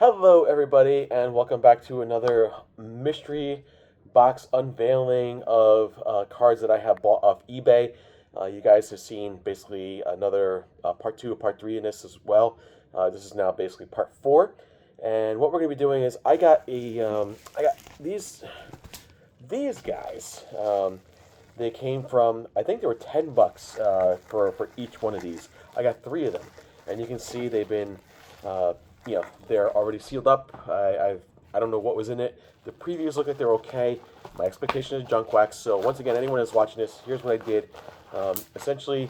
Hello, everybody, and welcome back to another mystery box unveiling of cards that I have bought off eBay. You guys have seen basically another part two, part three in this as well. This is now basically part four, and what we're going to be doing is I got these guys. They came from, I think they were $10 for each one of these. I got three of them, and you can see they've been. They're already sealed up. I don't know what was in it. The previews look like they're okay. My expectation is junk wax. So once again, anyone that's watching this, here's what I did. Essentially,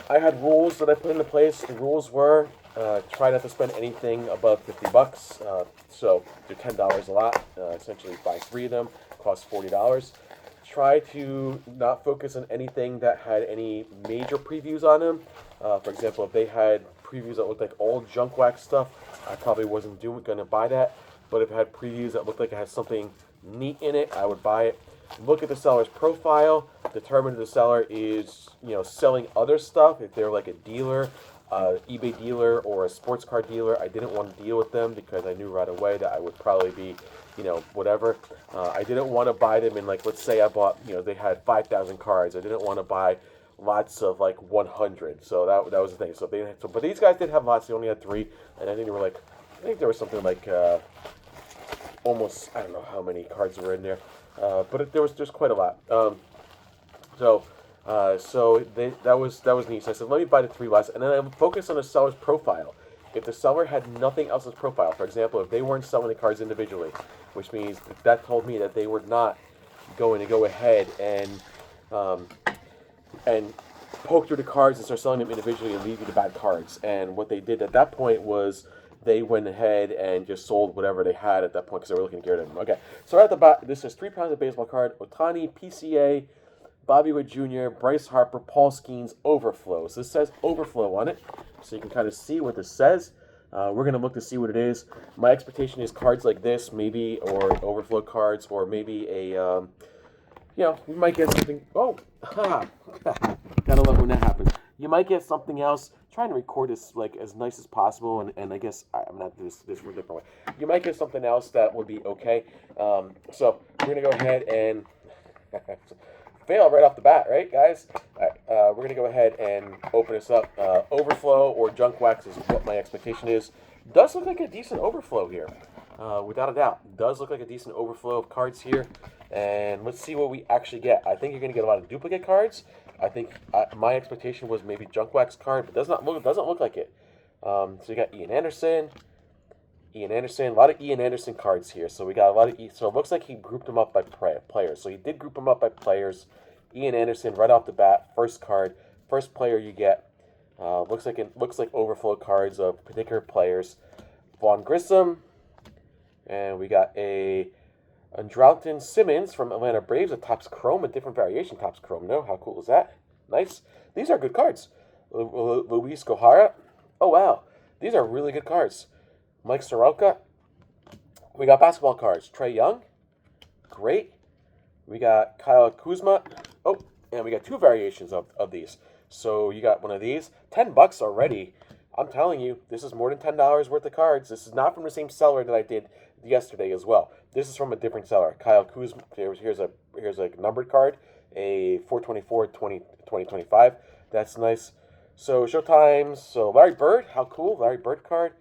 I had rules that I put into place. The rules were try not to spend anything above $50. So they're $10 a lot. Essentially, buy three of them. Cost $40. Try to not focus on anything that had any major previews on them. For example, if they had previews that looked like old junk wax stuff, I probably wasn't going to buy that. But if it had previews that looked like it had something neat in it, I would buy it. Look at the seller's profile. Determine if the seller is, selling other stuff. If they're like a dealer, eBay dealer, or a sports car dealer, I didn't want to deal with them because I knew right away that I would probably be, whatever. I didn't want to buy them in, like, let's say I bought, they had 5,000 cards. I didn't want to buy lots of like 100. So that was the thing. But these guys did have lots. They only had three, and I think there was something like almost, I don't know how many cards were in there, but there's quite a lot. That was neat. So I said, let me buy the three lots, and then I focus on the seller's profile. If the seller had nothing else in his profile, for example, if they weren't selling the cards individually, which means that told me that they were not going to go ahead and poke through the cards and start selling them individually and leave you the bad cards. And what they did at that point was they went ahead and just sold whatever they had at that point because they were looking to get rid of them. Okay, so right at the back, this is 3 pounds of baseball card, Otani, PCA, Bobby Witt Jr., Bryce Harper, Paul Skeens, Overflow. So this says Overflow on it, so you can kind of see what this says. We're going to look to see what it is. My expectation is cards like this, maybe, or Overflow cards, or maybe a... we might get something. Oh, gotta love when that happens. You might get something else. Trying to record this like as nice as possible, and I guess I'm not doing this for a different way. You might get something else that would be okay. So we're gonna go ahead and fail right off the bat, right, guys? All right, we're gonna go ahead and open this up. Overflow or junk wax is what my expectation is. Does look like a decent overflow here. Without a doubt, does look like a decent overflow of cards here. And let's see what we actually get. I think you're going to get a lot of duplicate cards. I think my expectation was maybe junk wax card, but doesn't look like it. So you got Ian Anderson, a lot of Ian Anderson cards here. So we got a lot of so it looks like he grouped them up by players. So he did group them up by players. Ian Anderson right off the bat, first card, first player you get. Looks like overflow cards of particular players. Vaughn Grissom, and we got a Andrelton Simmons from Atlanta Braves, a Topps Chrome, a different variation Topps Chrome. No, how cool is that? Nice. These are good cards. Luis Gohara. Oh, wow. These are really good cards. Mike Soroka. We got basketball cards. Trae Young. Great. We got Kyle Kuzma. Oh, and we got two variations of these. So you got one of these. $10 already. I'm telling you, this is more than $10 worth of cards. This is not from the same seller that I did yesterday as well. This is from a different seller. Kyle Kuzma. Here's a numbered card, a 424 2025. That's nice. So Showtimes. So Larry Bird. How cool. Larry Bird card.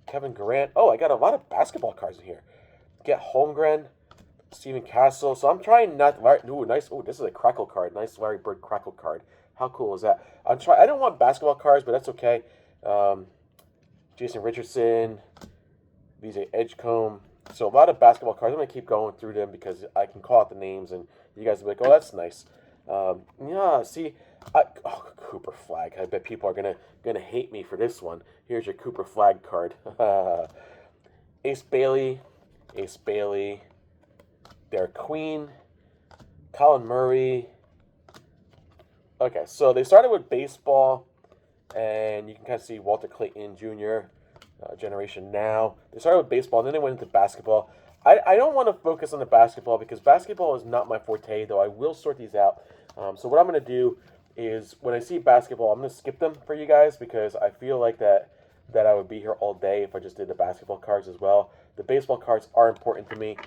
Kevin Durant. Oh, I got a lot of basketball cards in here. Get Holmgren. Steven Castle. So I'm trying not. Ooh, nice. Ooh, this is a Crackle card. Nice Larry Bird Crackle card. How cool is that? I don't want basketball cards, but that's okay. Jason Richardson, VJ Edgecombe. So a lot of basketball cards. I'm going to keep going through them because I can call out the names and you guys will be like, oh, that's nice. Cooper Flag. I bet people are gonna hate me for this one. Here's your Cooper Flag card. Ace Bailey, Derek Queen, Colin Murray. Okay, so they started with baseball, and you can kind of see Walter Clayton Jr., Generation Now. They started with baseball, and then they went into basketball. I don't want to focus on the basketball because basketball is not my forte, though I will sort these out. So what I'm going to do is when I see basketball, I'm going to skip them for you guys because I feel like that that I would be here all day if I just did the basketball cards as well. The baseball cards are important to me.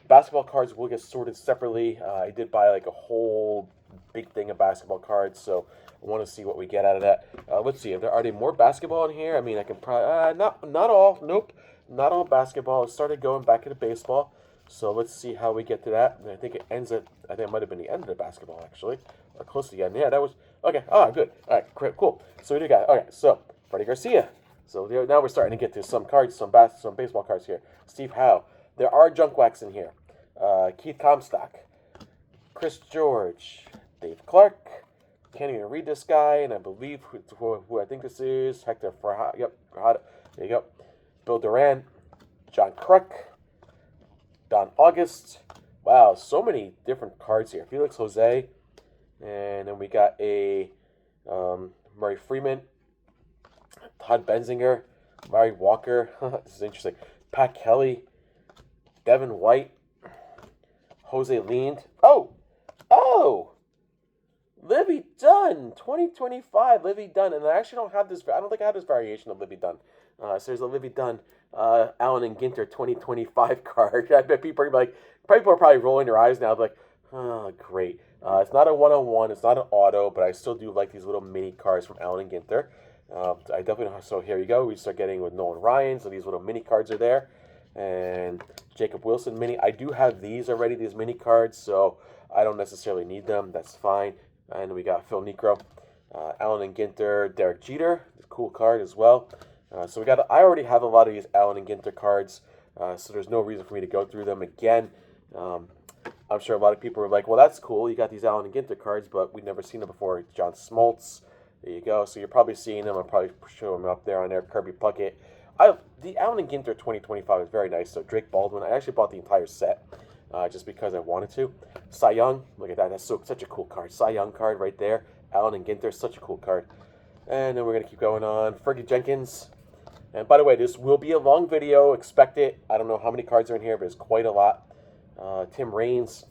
Basketball cards will get sorted separately. I did buy like a whole big thing of basketball cards, so I want to see what we get out of that. Let's see, are there more basketball in here? I mean, I can probably not all. Nope, not all basketball. It started going back into baseball, so let's see how we get to that. And I think it ends at, I think it might have been the end of the basketball actually, or close to the end. Yeah, that was okay. Ah, good. All right, great, cool. So we do got okay. So Freddie Garcia. So now we're starting to get to some cards, some baseball cards here. Steve Howe. There are junk wax in here. Keith Comstock, Chris George, Dave Clark. Can't even read this guy, and I believe who I think this is Hector Farhad. Yep, Farhad. There you go. Bill Durant, John Kruk, Don August. Wow, so many different cards here. Felix Jose, and then we got a Murray Freeman, Todd Benzinger, Murray Walker. This is interesting. Pat Kelly, Devin White, Jose Lind. Oh, Livy Dunn, 2025, Livy Dunn. And I actually don't have this, I don't think I have this variation of Livy Dunn. So there's a Livy Dunn, Allen and Ginter 2025 card. I bet people are probably rolling their eyes now, like, oh, great. It's not a one-on-one, it's not an auto, but I still do like these little mini cards from Allen and Ginter. I definitely, so here you go. We start getting with Nolan Ryan, so these little mini cards are there. And Jacob Wilson mini. I do have these already, these mini cards, so I don't necessarily need them. That's fine. And we got Phil Niekro, Allen and Ginter, Derek Jeter, cool card as well. So I already have a lot of these Allen and Ginter cards, so there's no reason for me to go through them again. I'm sure a lot of people are like, well, that's cool. You got these Allen and Ginter cards, but we've never seen them before. John Smoltz, there you go. So you're probably seeing them. I'll probably show them up there on there. Kirby Puckett. The Allen and Ginter 2025 is very nice. So Drake Baldwin, I actually bought the entire set just because I wanted to. Cy Young, look at that. That's such a cool card. Cy Young card right there. Allen and Ginter, such a cool card. And then we're going to keep going on. Fergie Jenkins. And by the way, this will be a long video. Expect it. I don't know how many cards are in here, but it's quite a lot. Tim Raines.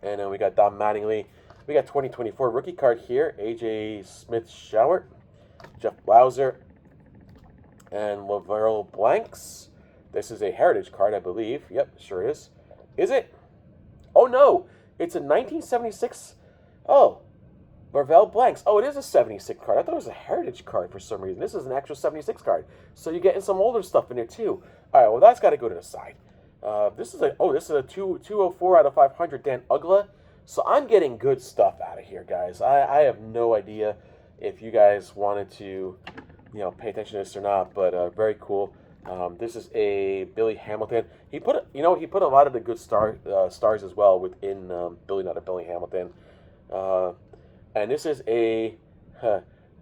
And then we got Don Mattingly. We got 2024 rookie card here. AJ Smith-Showert. Jeff Blauser. And Lavelle Blanks. This is a heritage card, I believe. Yep, sure is. Is it? Oh, no. It's a 1976. Oh, Lavelle Blanks. Oh, it is a 76 card. I thought it was a heritage card for some reason. This is an actual 76 card. So you're getting some older stuff in there, too. All right, well, that's got to go to the side. This is a 204 out of 500 Dan Ugla. So I'm getting good stuff out of here, guys. I have no idea if you guys wanted to, pay attention to this or not, but very cool. This is a Billy Hamilton. He put a lot of the good stars as well within Billy Hamilton. And this is a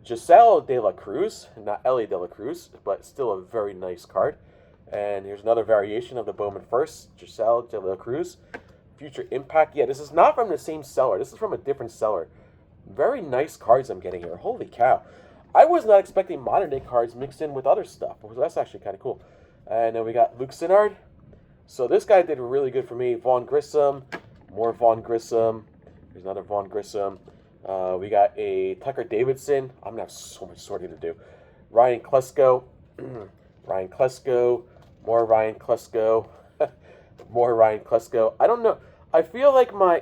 Giselle De La Cruz, not Ellie De La Cruz, but still a very nice card. And here's another variation of the Bowman First, Giselle De La Cruz. Future Impact. Yeah, this is not from the same seller. This is from a different seller. Very nice cards I'm getting here. Holy cow. I was not expecting modern day cards mixed in with other stuff. So that's actually kind of cool. And then we got Luke Sinnard. So this guy did really good for me. Vaughn Grissom. More Vaughn Grissom. There's another Vaughn Grissom. We got a Tucker Davidson. I'm going to have so much sorting to do. Ryan Klesko. Ryan Klesko. More Ryan Klesko. More Ryan Klesko. I don't know. I feel like my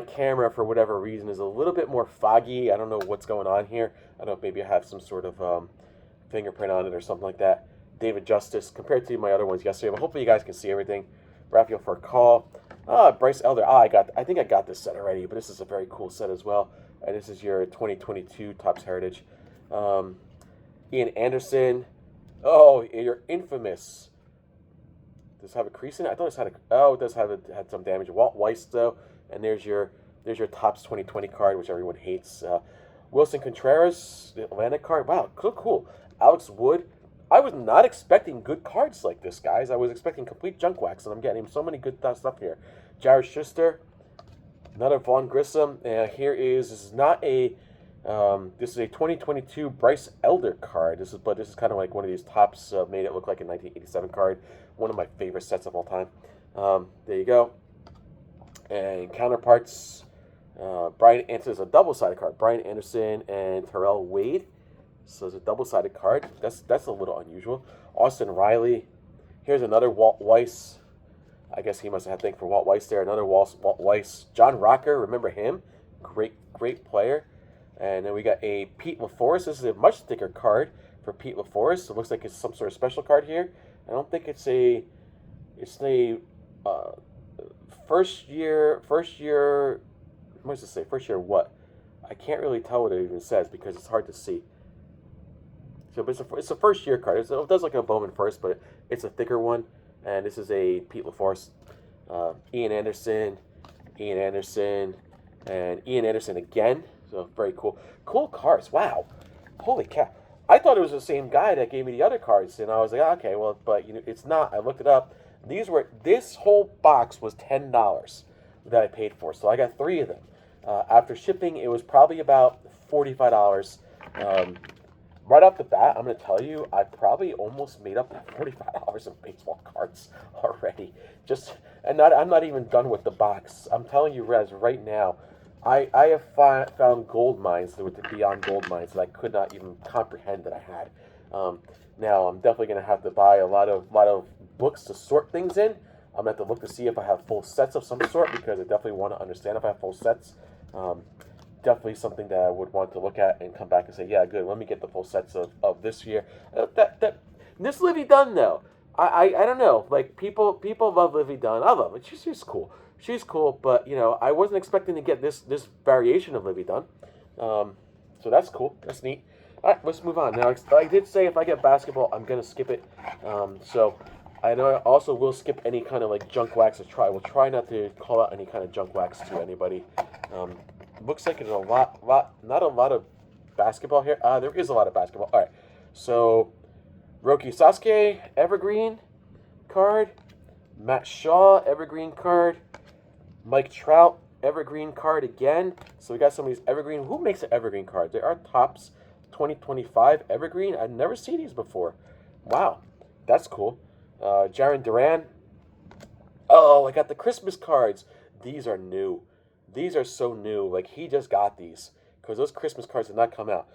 camera, for whatever reason, is a little bit more foggy. I don't know what's going on here. I don't know if maybe I have some sort of fingerprint on it or something like that. David Justice, compared to my other ones yesterday, but hopefully you guys can see everything. Rafael Furcal. Bryce Elder. I think I got this set already, but this is a very cool set as well. And this is your 2022 Topps Heritage. Ian Anderson. Oh, your infamous. Does it have a crease in it? I thought it had it does have had some damage. Walt Weiss, though. And there's your Topps 2020 card, which everyone hates. Wilson Contreras, the Atlanta card. Wow, cool. Alex Wood. I was not expecting good cards like this, guys. I was expecting complete junk wax, and I'm getting so many good stuff here. Jared Schuster, another Vaughn Grissom. This is a 2022 Bryce Elder card. This is kind of like one of these Topps made it look like a 1987 card. One of my favorite sets of all time. There you go. And counterparts, Brian Anderson is a double-sided card. Brian Anderson and Terrell Wade. So it's a double-sided card. That's a little unusual. Austin Riley. Here's another Walt Weiss. I guess he must have had a thing for Walt Weiss there. Another Walt Weiss. John Rocker, remember him? Great player. And then we got a Pete LaForest. This is a much thicker card for Pete LaForest. It looks like it's some sort of special card here. I don't think it's a uh, first year. What does it say? First year what? I can't really tell what it even says because it's hard to see. So, but it's a first year card. It does like a Bowman first, but it's a thicker one. And this is a Pete LaForest, Ian Anderson, and Ian Anderson again. So very cool. Cool cards. Wow. Holy cow. I thought it was the same guy that gave me the other cards, and I was like, okay, well, but it's not. I looked it up. This whole box was $10 that I paid for. So I got 3 of them. After shipping, it was probably about $45. Right off the bat, I'm going to tell you, I probably almost made up that $45 of baseball cards already. I'm not even done with the box. I'm telling you, Rez, right now, I have found gold mines that were beyond gold mines that I could not even comprehend that I had. Now, I'm definitely going to have to buy a lot of books to sort things in. I'm going to have to look to see if I have full sets of some sort because I definitely want to understand if I have full sets. Definitely something that I would want to look at and come back and say, yeah, good, let me get the full sets of this year. This Livy Dunn, though, I don't know. Like, people love Livy Dunn. I love it. She's cool. She's cool, but, I wasn't expecting to get this variation of Livy Dunn. So that's cool. That's neat. All right, let's move on. Now, I did say if I get basketball, I'm going to skip it. So I know I also will skip any kind of, like, junk wax. We'll try not to call out any kind of junk wax to anybody. Looks like there's not a lot of basketball here. There is a lot of basketball. All right, so Roki Sasuke, Evergreen card. Matt Shaw, Evergreen card. Mike Trout, Evergreen card again. So we got some of these Evergreen. Who makes an Evergreen card? They are Topps 2025 Evergreen. I've never seen these before. Wow, that's cool. Jaren Duran. Oh, I got the Christmas cards. These are new. These are so new. Like, he just got these because those Christmas cards did not come out.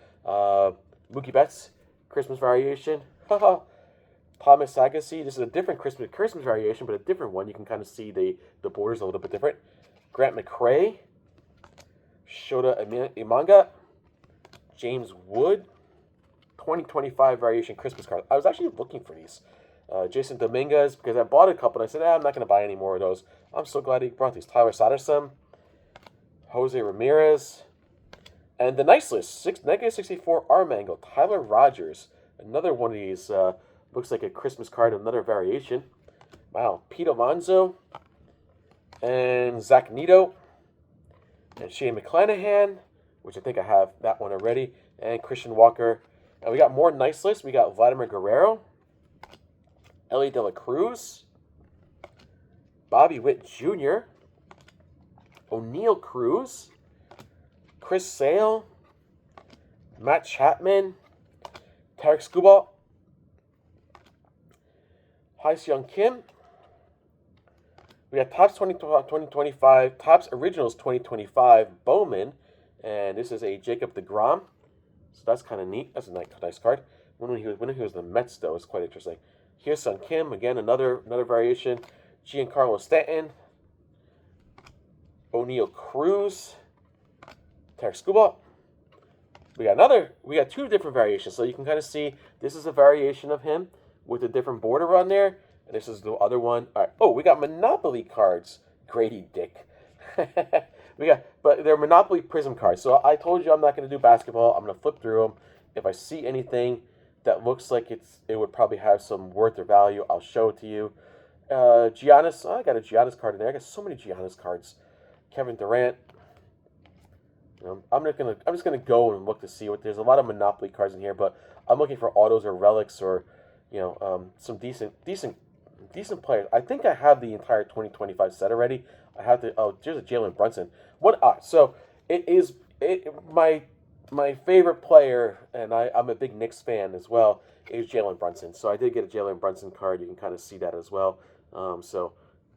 Mookie Betts, Christmas variation. Thomas Agassi. This is a different Christmas variation, but a different one. You can kind of see the borders a little bit different. Grant McCray, Shota Imanga, James Wood, 2025 variation Christmas card. I was actually looking for these. Jason Dominguez, because I bought a couple and I said, I'm not going to buy any more of those. I'm so glad he brought these. Tyler Satterson, Jose Ramirez, and the nice list, -64 arm angle, Tyler Rogers, another one of these, looks like a Christmas card, another variation. Wow, Pete Alonso, and Zach Neto, and Shane McClanahan, which I think I have that one already, and Christian Walker. And we got more nice lists. We got Vladimir Guerrero, Ellie De La Cruz, Bobby Witt Jr., O'Neal Cruz, Chris Sale, Matt Chapman, Tarek Skubal, Hyseung Kim. We got Topps 2025, Topps Originals 2025 Bowman, and this is a Jacob deGrom. So that's kind of neat. That's a nice card. When he was in the Mets, though, it's quite interesting. Here's Hyseung Kim again, another variation. Giancarlo Stanton, O'Neal Cruz, Tarek Skubal. We got 2 different variations, so you can kind of see this is a variation of him with a different border on there, and this is the other one. All right. Oh, we got Monopoly cards. Grady Dick. But they're Monopoly Prism cards. So I told you I'm not going to do basketball. I'm going to flip through them. If I see anything that looks like it would probably have some worth or value, I'll show it to you. Giannis. I got a Giannis card in there. I got so many Giannis cards. Kevin Durant. I'm just gonna go and look to see what there's a lot of Monopoly cards in here, but I'm looking for autos or relics or some decent players. I think I have the entire 2025 set already. I have to. Oh, there's a Jalen Brunson. So my favorite player, and I'm a big Knicks fan as well, is Jalen Brunson. So I did get a Jalen Brunson card. You can kind of see that as well. So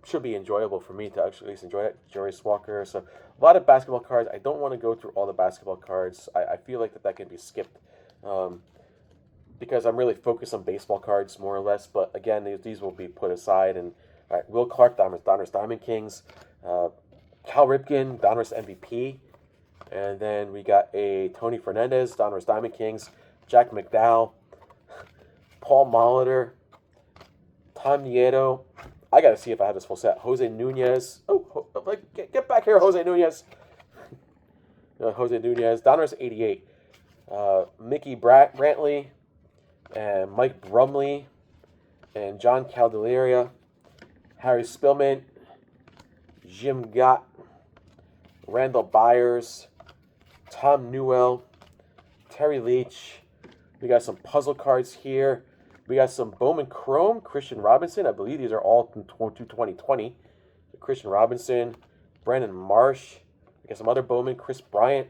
should be enjoyable for me to actually at least enjoy it. Jarius Walker. So a lot of basketball cards. I don't want to go through all the basketball cards. I feel like that can be skipped. because I'm really focused on baseball cards more or less. But again, these will be put aside. And all right, Will Clark, Donruss Diamond Kings, Cal Ripken, Donruss MVP, and then we got a Tony Fernandez, Donruss Diamond Kings, Jack McDowell, Paul Molitor, Tom Nieto. I got to see if I have this full set. Jose Nunez. Get back here, Jose Nunez. Jose Nunez. Donruss 88. Mickey Brantley and Mike Brumley and John Calderaria. Harry Spillman. Jim Gott. Randall Byers. Tom Newell. Terry Leach. We got some puzzle cards here. We got some Bowman Chrome, Christian Robinson. I believe these are all from 2020. Christian Robinson, Brandon Marsh. We got some other Bowman, Chris Bryant,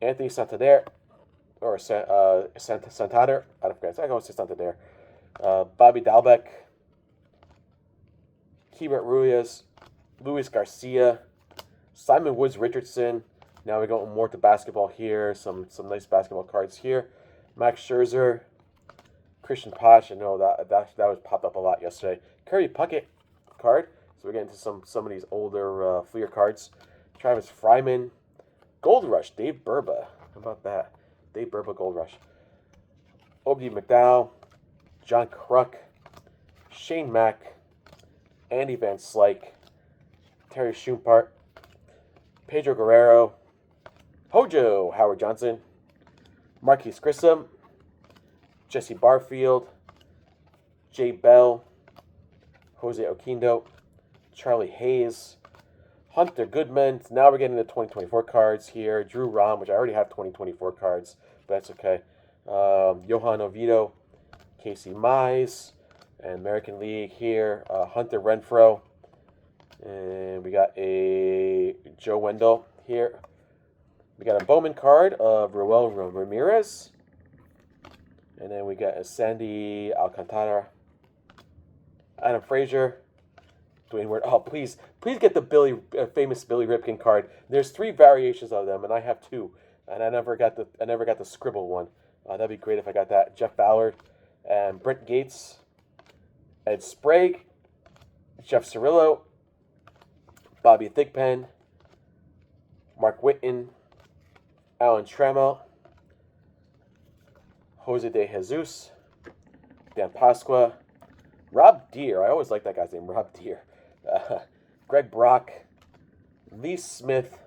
Anthony Santander, or Santander. I don't forget. I go to Santander. Bobby Dalbec, Keibert Ruiz, Luis Garcia, Simon Woods Richardson. Now we go more to basketball here. Some nice basketball cards here. Max Scherzer. Christian Posh, I know that was popped up a lot yesterday. Kirby Puckett card. So we're getting to some of these older Fleer cards. Travis Fryman. Gold Rush, Dave Burba. How about that? Dave Burba Gold Rush. Obie McDowell. John Kruk. Shane Mack. Andy Van Slyke. Terry Schumpart. Pedro Guerrero. Hojo, Howard Johnson. Marquise Grissom. Jesse Barfield, Jay Bell, Jose Oquindo, Charlie Hayes, Hunter Goodman. Now we're getting the 2024 cards here. Drew Rom, which I already have 2024 cards, but that's okay. Johan Oviedo, Casey Mize, and American League here. Hunter Renfroe, and we got a Joe Wendell here. We got a Bowman card of Roel Ramirez. And then we got a Sandy Alcantara, Adam Frazier, Dwayne Ward. Oh, please get the famous Billy Ripken card. There's 3 variations of them, and I have 2, and I never got the scribble one. That'd be great if I got that. Jeff Ballard, and Brent Gates, Ed Sprague, Jeff Cirillo, Bobby Thigpen, Mark Whitten, Alan Trammell, Jose De Jesus, Dan Pasqua, Rob Deere. I always like that guy's name, Rob Deere. Greg Brock, Lee Smith,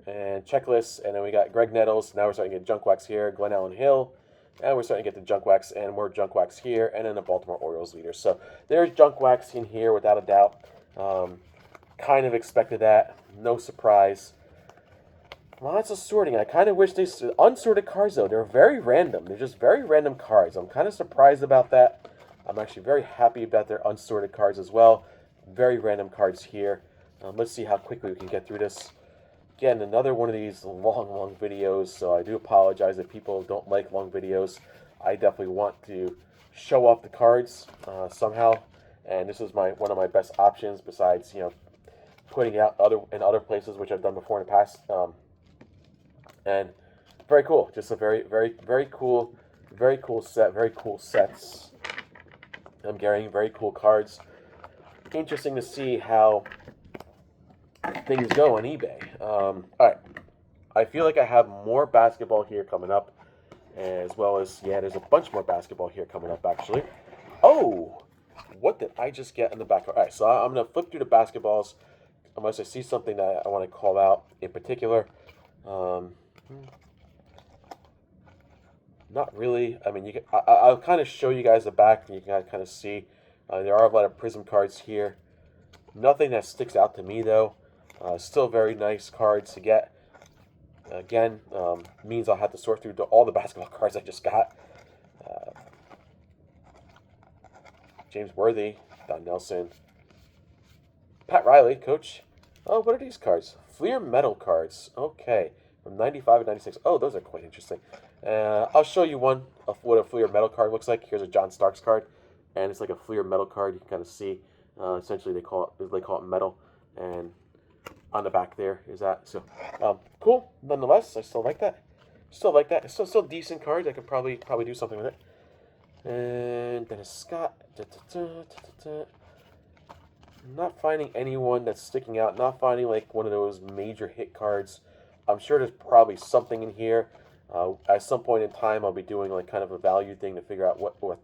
and checklist. And then we got Greg Nettles. Now we're starting to get junk wax here. Glenn Allen Hill. And we're starting to get the junk wax and more junk wax here. And then the Baltimore Orioles leader. So there's junk wax in here without a doubt. Kind of expected that. No surprise. Lots of sorting. I kind of wish these unsorted cards, though. They're very random. They're just very random cards. I'm kind of surprised about that. I'm actually very happy about their unsorted cards as well. Very random cards here. Let's see how quickly we can get through this. Again, another one of these long videos, so I do apologize if people don't like long videos. I definitely want to show off the cards somehow, and this is one of my best options besides, putting it out in other places, which I've done before in the past. And very cool. Just a very cool set. Very cool sets. I'm getting very cool cards. Interesting to see how things go on eBay. All right. I feel like I have more basketball here coming up, as well as, there's a bunch more basketball here coming up, actually. Oh, what did I just get in the back? All right, so I'm going to flip through the basketballs unless I see something that I want to call out in particular. Not really. I mean, I'll kind of show you guys the back, and you can kind of see. There are a lot of Prism cards here. Nothing that sticks out to me, though. Still very nice cards to get. Again, means I'll have to sort through all the basketball cards I just got. James Worthy, Don Nelson, Pat Riley, coach. Oh, what are these cards? Fleer metal cards. Okay, from 95 and 96. Oh, those are quite interesting. I'll show you one of what a Fleer metal card looks like. Here's a John Starks card, and it's like a Fleer metal card. You can kind of see. Essentially, they call it metal, and on the back there is that. So cool. Nonetheless, I still like that. Still like that. Still decent cards. I could probably do something with it. And Dennis Scott. Not finding anyone that's sticking out. Not finding like one of those major hit cards. I'm sure there's probably something in here. At some point in time, I'll be doing like kind of a value thing to figure out what.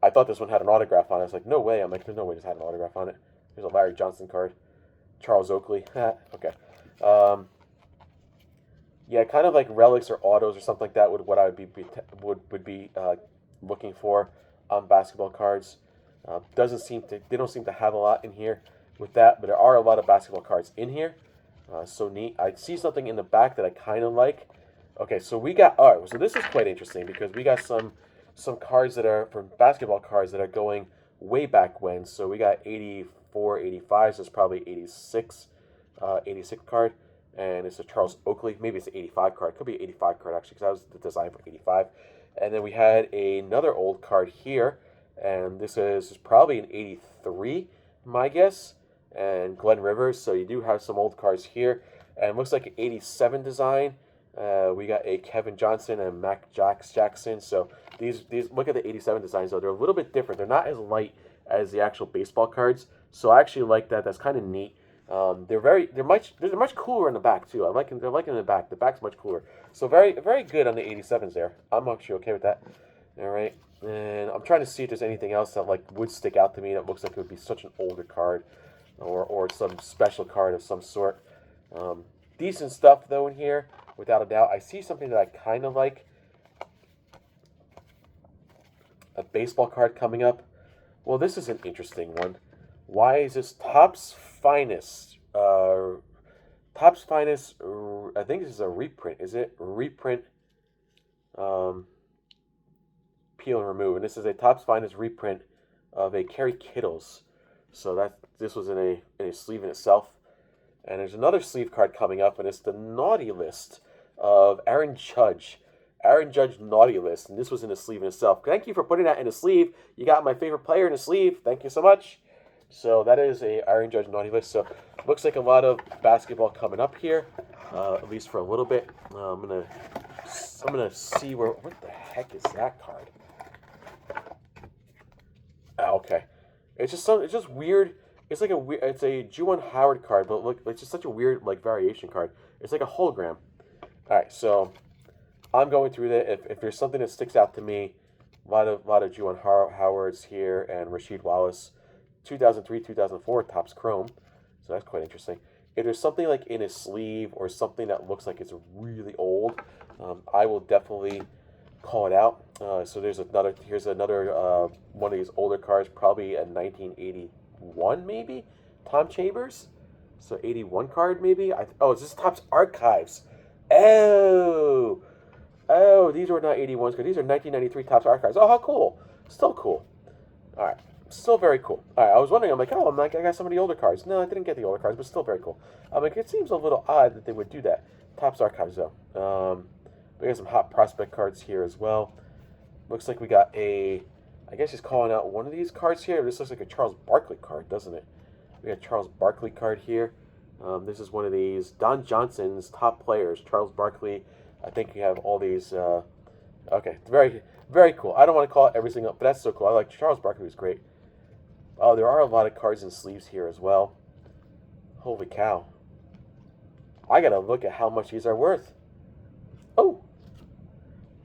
I thought this one had an autograph on it. I was like, no way. I'm like, there's no way this had an autograph on it. There's a Larry Johnson card. Charles Oakley. Okay. Yeah, kind of like relics or autos or something like that would what I would be looking for on basketball cards. They don't seem to have a lot in here with that, but there are a lot of basketball cards in here. So neat. I see something in the back that I kind of like. Okay, so we got all right. So this is quite interesting because we got some cards that are from basketball cards that are going way back when. So we got 84, 85. So it's probably 86, 86 card. And it's a Charles Oakley. Maybe it's an 85 card. It could be an 85 card, actually, because that was the design for 85. And then we had another old card here. And this is probably an 83, my guess. And Glenn Rivers. So you do have some old cards here. And it looks like an 87 design. We got a Kevin Johnson and Mac Jackson. So these look at the 87 designs, though. They're a little bit different. They're not as light as the actual baseball cards. So I actually like that. That's kind of neat. They're much cooler in the back too. They're like in the back. The back's much cooler. So very good on the 87s there. I'm actually okay with that. All right, and I'm trying to see if there's anything else that like would stick out to me that looks like it would be such an older card, or some special card of some sort. Decent stuff though in here, without a doubt. I see something that I kind of like. A baseball card coming up. Well, this is an interesting one. Why is this Topps Finest? Topps Finest. I think this is a reprint. Is it reprint? Peel and remove. And this is a Topps Finest reprint of a Kerry Kittles. So this was in a sleeve in itself. And there's another sleeve card coming up, and it's the Naughty List of Aaron Judge. Aaron Judge Naughty List, and this was in a sleeve in itself. Thank you for putting that in a sleeve. You got my favorite player in a sleeve. Thank you so much. So that is a Aaron Judge Naughty List. So looks like a lot of basketball coming up here, at least for a little bit. I'm gonna see what the heck is that card? Okay, it's just weird. It's like it's a Juwan Howard card, but look, it's just such a weird like variation card. It's like a hologram. All right, so I'm going through that. If there's something that sticks out to me, a lot of Juwan Howards here and Rasheed Wallace. 2003, 2004 Topps Chrome, so that's quite interesting. If there's something like in a sleeve or something that looks like it's really old, I will definitely call it out. So here's another one of these older cards, probably a 1981 maybe, Tom Chambers. So 81 card maybe. Is this Topps Archives? Oh, these were not 81s because these are 1993 Topps Archives. Oh, how cool! Still cool. All right. Still very cool. All right, I was wondering, I got some of the older cards. No, I didn't get the older cards, but still very cool. It seems a little odd that they would do that. Topps Archives, though. We got some hot prospect cards here as well. Looks like we got I guess he's calling out one of these cards here. This looks like a Charles Barkley card, doesn't it? We got a Charles Barkley card here. This is one of these Don Johnson's top players. Charles Barkley. I think you have all these. Okay, very, very cool. I don't want to call it every single, but that's so cool. I like Charles Barkley. Was great. Oh, there are a lot of cards and sleeves here as well. Holy cow. I gotta look at how much these are worth. Oh!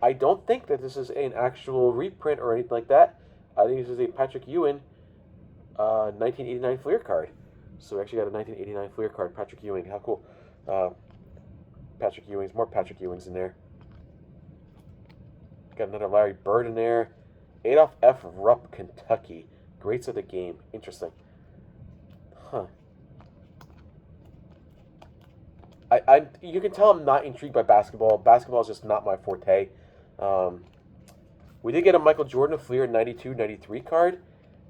I don't think that this is an actual reprint or anything like that. I think this is a Patrick Ewing 1989 Fleer card. So we actually got a 1989 Fleer card, Patrick Ewing. How cool. Patrick Ewing's, more Patrick Ewing's in there. Got another Larry Bird in there. Adolph F. Rupp, Kentucky. Greats of the game. Interesting. Huh. You can tell I'm not intrigued by basketball. Basketball is just not my forte. We did get a Michael Jordan Fleer 92-93 card.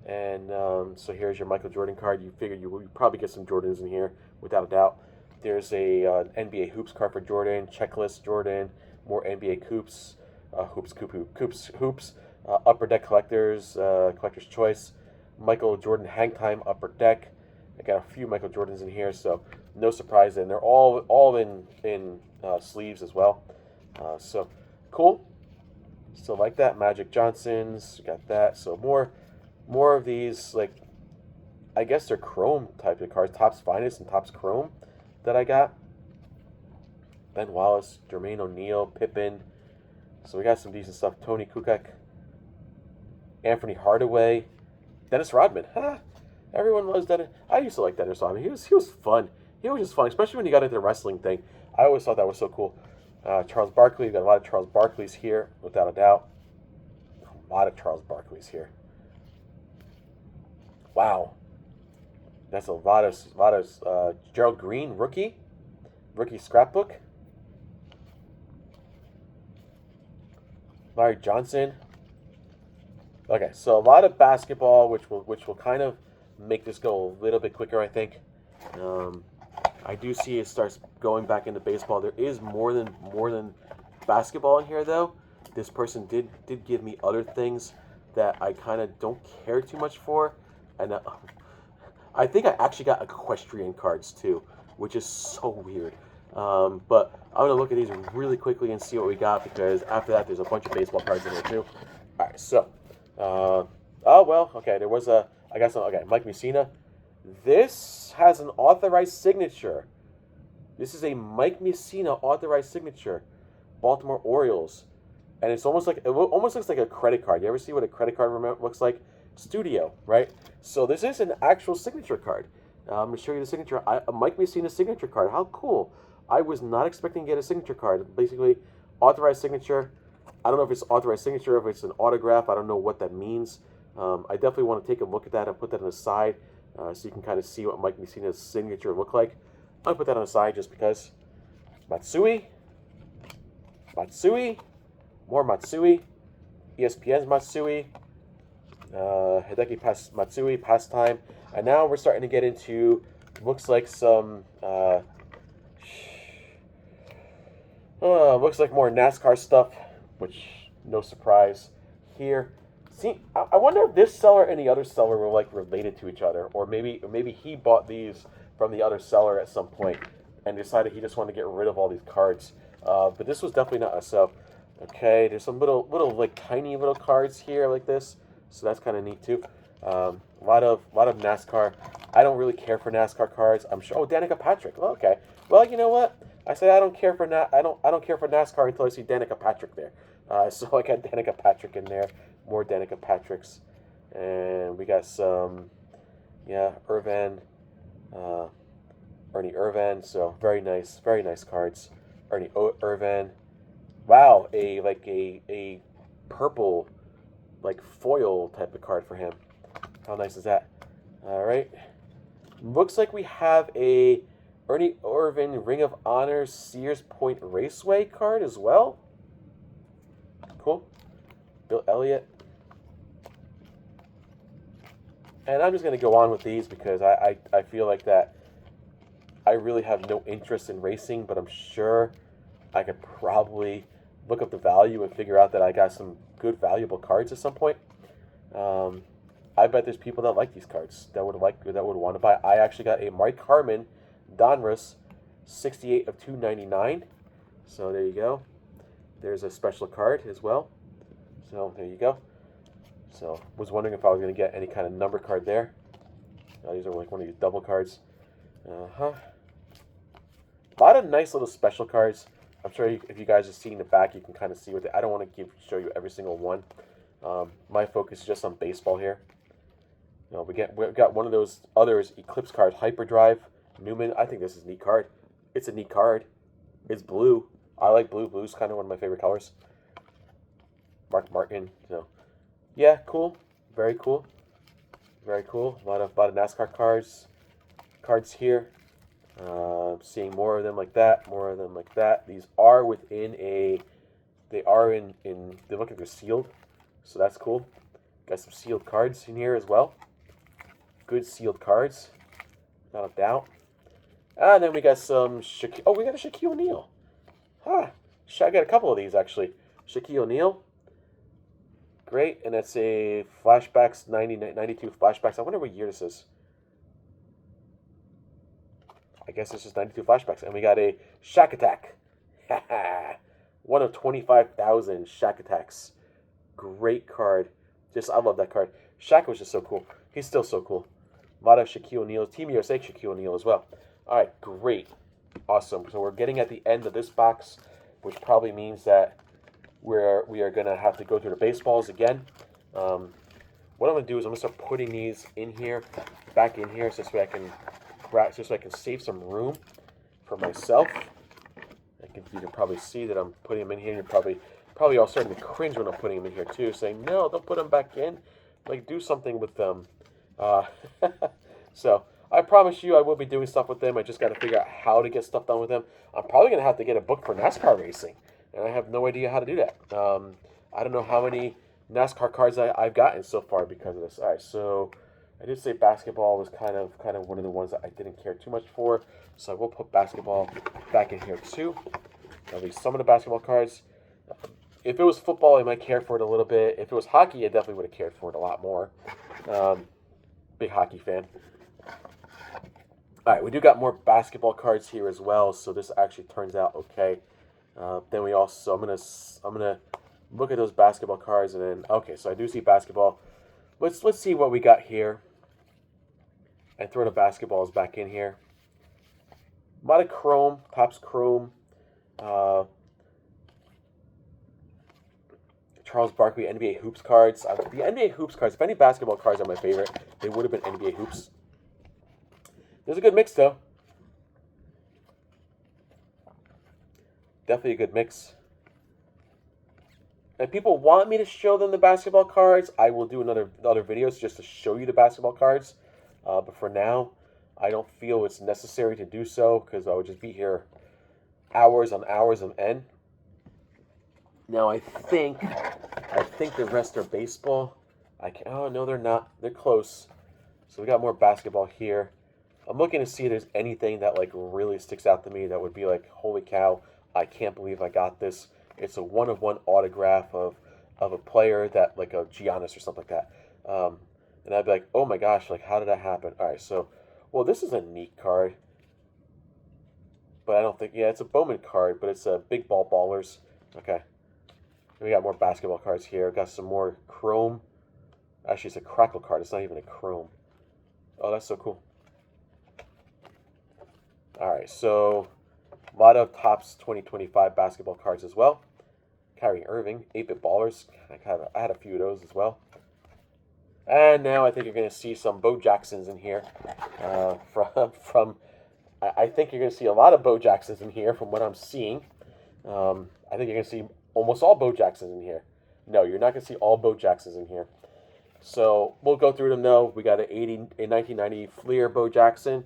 And so here's your Michael Jordan card. You figure you will probably get some Jordans in here, without a doubt. There's a NBA Hoops card for Jordan. Checklist Jordan. More NBA Hoops. Hoops. Upper Deck Collectors. Collector's Choice. Michael Jordan Hang Time Upper Deck. I got a few Michael Jordans in here, so no surprise. And they're all in sleeves as well. So cool. So like that, Magic Johnsons, got that. So more of these, like, I guess they're Chrome type of cards, Topps Finest and Topps Chrome that I got. Ben Wallace, Jermaine O'Neal, Pippen. So we got some decent stuff. Tony Kukoc, Anthony Hardaway, Dennis Rodman. Huh? Everyone loves Dennis. I used to like Dennis Rodman. He was fun. He was just fun, especially when he got into the wrestling thing. I always thought that was so cool. Charles Barkley. We've got a lot of Charles Barkleys here, without a doubt. A lot of Charles Barkleys here. Wow. That's a lot of Gerald Green, rookie scrapbook. Larry Johnson. Okay, so a lot of basketball, which will kind of make this go a little bit quicker, I think. I do see it starts going back into baseball. There is more than basketball in here, though. This person did give me other things that I kind of don't care too much for, and I think I actually got equestrian cards too, which is so weird. But I'm gonna look at these really quickly and see what we got, because after that, there's a bunch of baseball cards in here too. All right, so oh well, okay. There was I got some. Okay, Mike Mussina. This has an authorized signature. This is a Mike Mussina authorized signature, Baltimore Orioles, and it almost looks like a credit card. You ever see what a credit card looks like? Studio, right? So this is an actual signature card. I'm gonna show you the signature. A Mike Mussina signature card. How cool! I was not expecting to get a signature card. Basically, authorized signature. I don't know if it's authorized signature, if it's an autograph. I don't know what that means. I definitely want to take a look at that and put that on the side, so you can kind of see what Mike Mussina's signature look like. I'll put that on the side just because. Matsui, more Matsui, ESPN's Matsui, Hideki Matsui, Pastime, and now we're starting to get into, looks like some, looks like more NASCAR stuff, which, no surprise here. See, I wonder if this seller and the other seller were like related to each other, or maybe he bought these from the other seller at some point and decided he just wanted to get rid of all these cards. But this was definitely not a sell. Okay, there's some little like tiny little cards here like this, so that's kind of neat too. A lot of NASCAR. I don't really care for NASCAR cards. I'm sure. Oh, Danica Patrick. Well, okay. Well, you know what? I say I don't care for I don't care for NASCAR until I see Danica Patrick there. So I got Danica Patrick in there. More Danica Patricks, and we got some, Ernie Irvan. So very nice cards. Ernie Irvan. Wow, a purple, like foil type of card for him. How nice is that? All right. Looks like we have a Ernie Irvan Ring of Honor Sears Point Raceway card as well. Cool. Bill Elliott. And I'm just going to go on with these because I feel like that I really have no interest in racing, but I'm sure I could probably look up the value and figure out that I got some good valuable cards at some point. I bet there's people that like these cards that would want to buy. I actually got a Mike Harmon Donruss 68 of 299. So there you go. There's a special card as well. So there you go. So was wondering if I was going to get any kind of number card there. These are like one of these double cards. A lot of nice little special cards. I'm sure if you guys are seeing the back, you can kind of see what I don't want to show you every single one. My focus is just on baseball here. We've got one of those others, Eclipse cards, Hyperdrive, Newman. I think this is a neat card. It's a neat card. It's blue. I like blue. Blue's kind of one of my favorite colors. Mark Martin. Yeah, cool. Very cool. Very cool. A lot of NASCAR cards here. Seeing more of them like that. More of them like that. These are within a. They are in. They look like they're sealed, so that's cool. Got some sealed cards in here as well. Good sealed cards, without a doubt. And then we got some Shaquille. Oh, we got a Shaquille O'Neal. I got a couple of these actually. Shaquille O'Neal. Great, and that's a flashbacks 92 flashbacks. I wonder what year this is. I guess this is 92 flashbacks, and we got a Shaq Attack. 1 of 25,000 Shaq Attacks. Great card. I love that card. Shaq was just so cool. He's still so cool. A lot of Shaquille O'Neal. Team USA Shaquille O'Neal as well. All right, great. Awesome. So we're getting at the end of this box, which probably means that we are going to have to go through the baseballs again. What I'm going to do is I'm going to start putting these in here, back in here, so I can save some room for myself. You can probably see that I'm putting them in here. You're probably all starting to cringe when I'm putting them in here too, saying, no, don't put them back in. Like, do something with them. So I promise you I will be doing stuff with them. I just got to figure out how to get stuff done with them. I'm probably going to have to get a book for NASCAR racing, and I have no idea how to do that. I don't know how many NASCAR cards I've gotten so far because of this. All right, so I did say basketball was kind of one of the ones that I didn't care too much for, so I will put basketball back in here too. At least some of the basketball cards. If it was football, I might care for it a little bit. If it was hockey, I definitely would have cared for it a lot more. Big hockey fan. All right, we do got more basketball cards here as well, so this actually turns out okay. Then we also, I'm gonna look at those basketball cards, and then okay, so I do see basketball. Let's see what we got here, and throw the basketballs back in here. A lot of chrome, Topps chrome. Charles Barkley NBA Hoops cards. The NBA Hoops cards, if any basketball cards are my favorite, they would have been NBA Hoops. There's a good mix, though. Definitely a good mix. And people want me to show them the basketball cards. I will do other videos just to show you the basketball cards. But for now, I don't feel it's necessary to do so because I would just be here hours on end. Now I think the rest are baseball. Oh no, they're not. They're close. So we got more basketball here. I'm looking to see if there's anything that like really sticks out to me that would be like, holy cow, I can't believe I got this. It's a 1-of-1 autograph of a player that like a Giannis or something like that. And I'd be like, oh my gosh, like how did that happen? All right, so well, this is a neat card. But I don't think, yeah, it's a Bowman card, but it's a Big Ball Ballers. Okay. We got more basketball cards here. Got some more chrome. Actually, it's a crackle card. It's not even a chrome. Oh, that's so cool. All right, so a lot of Topps 2025 basketball cards as well. Kyrie Irving, 8-bit ballers. I had a few of those as well. And now I think you're going to see some Bo Jacksons in here. I think you're going to see a lot of Bo Jacksons in here from what I'm seeing. I think you're going to see almost all Bo Jacksons in here. No, you're not going to see all Bo Jacksons in here. So we'll go through them though. We got a 1990 Fleer Bo Jackson.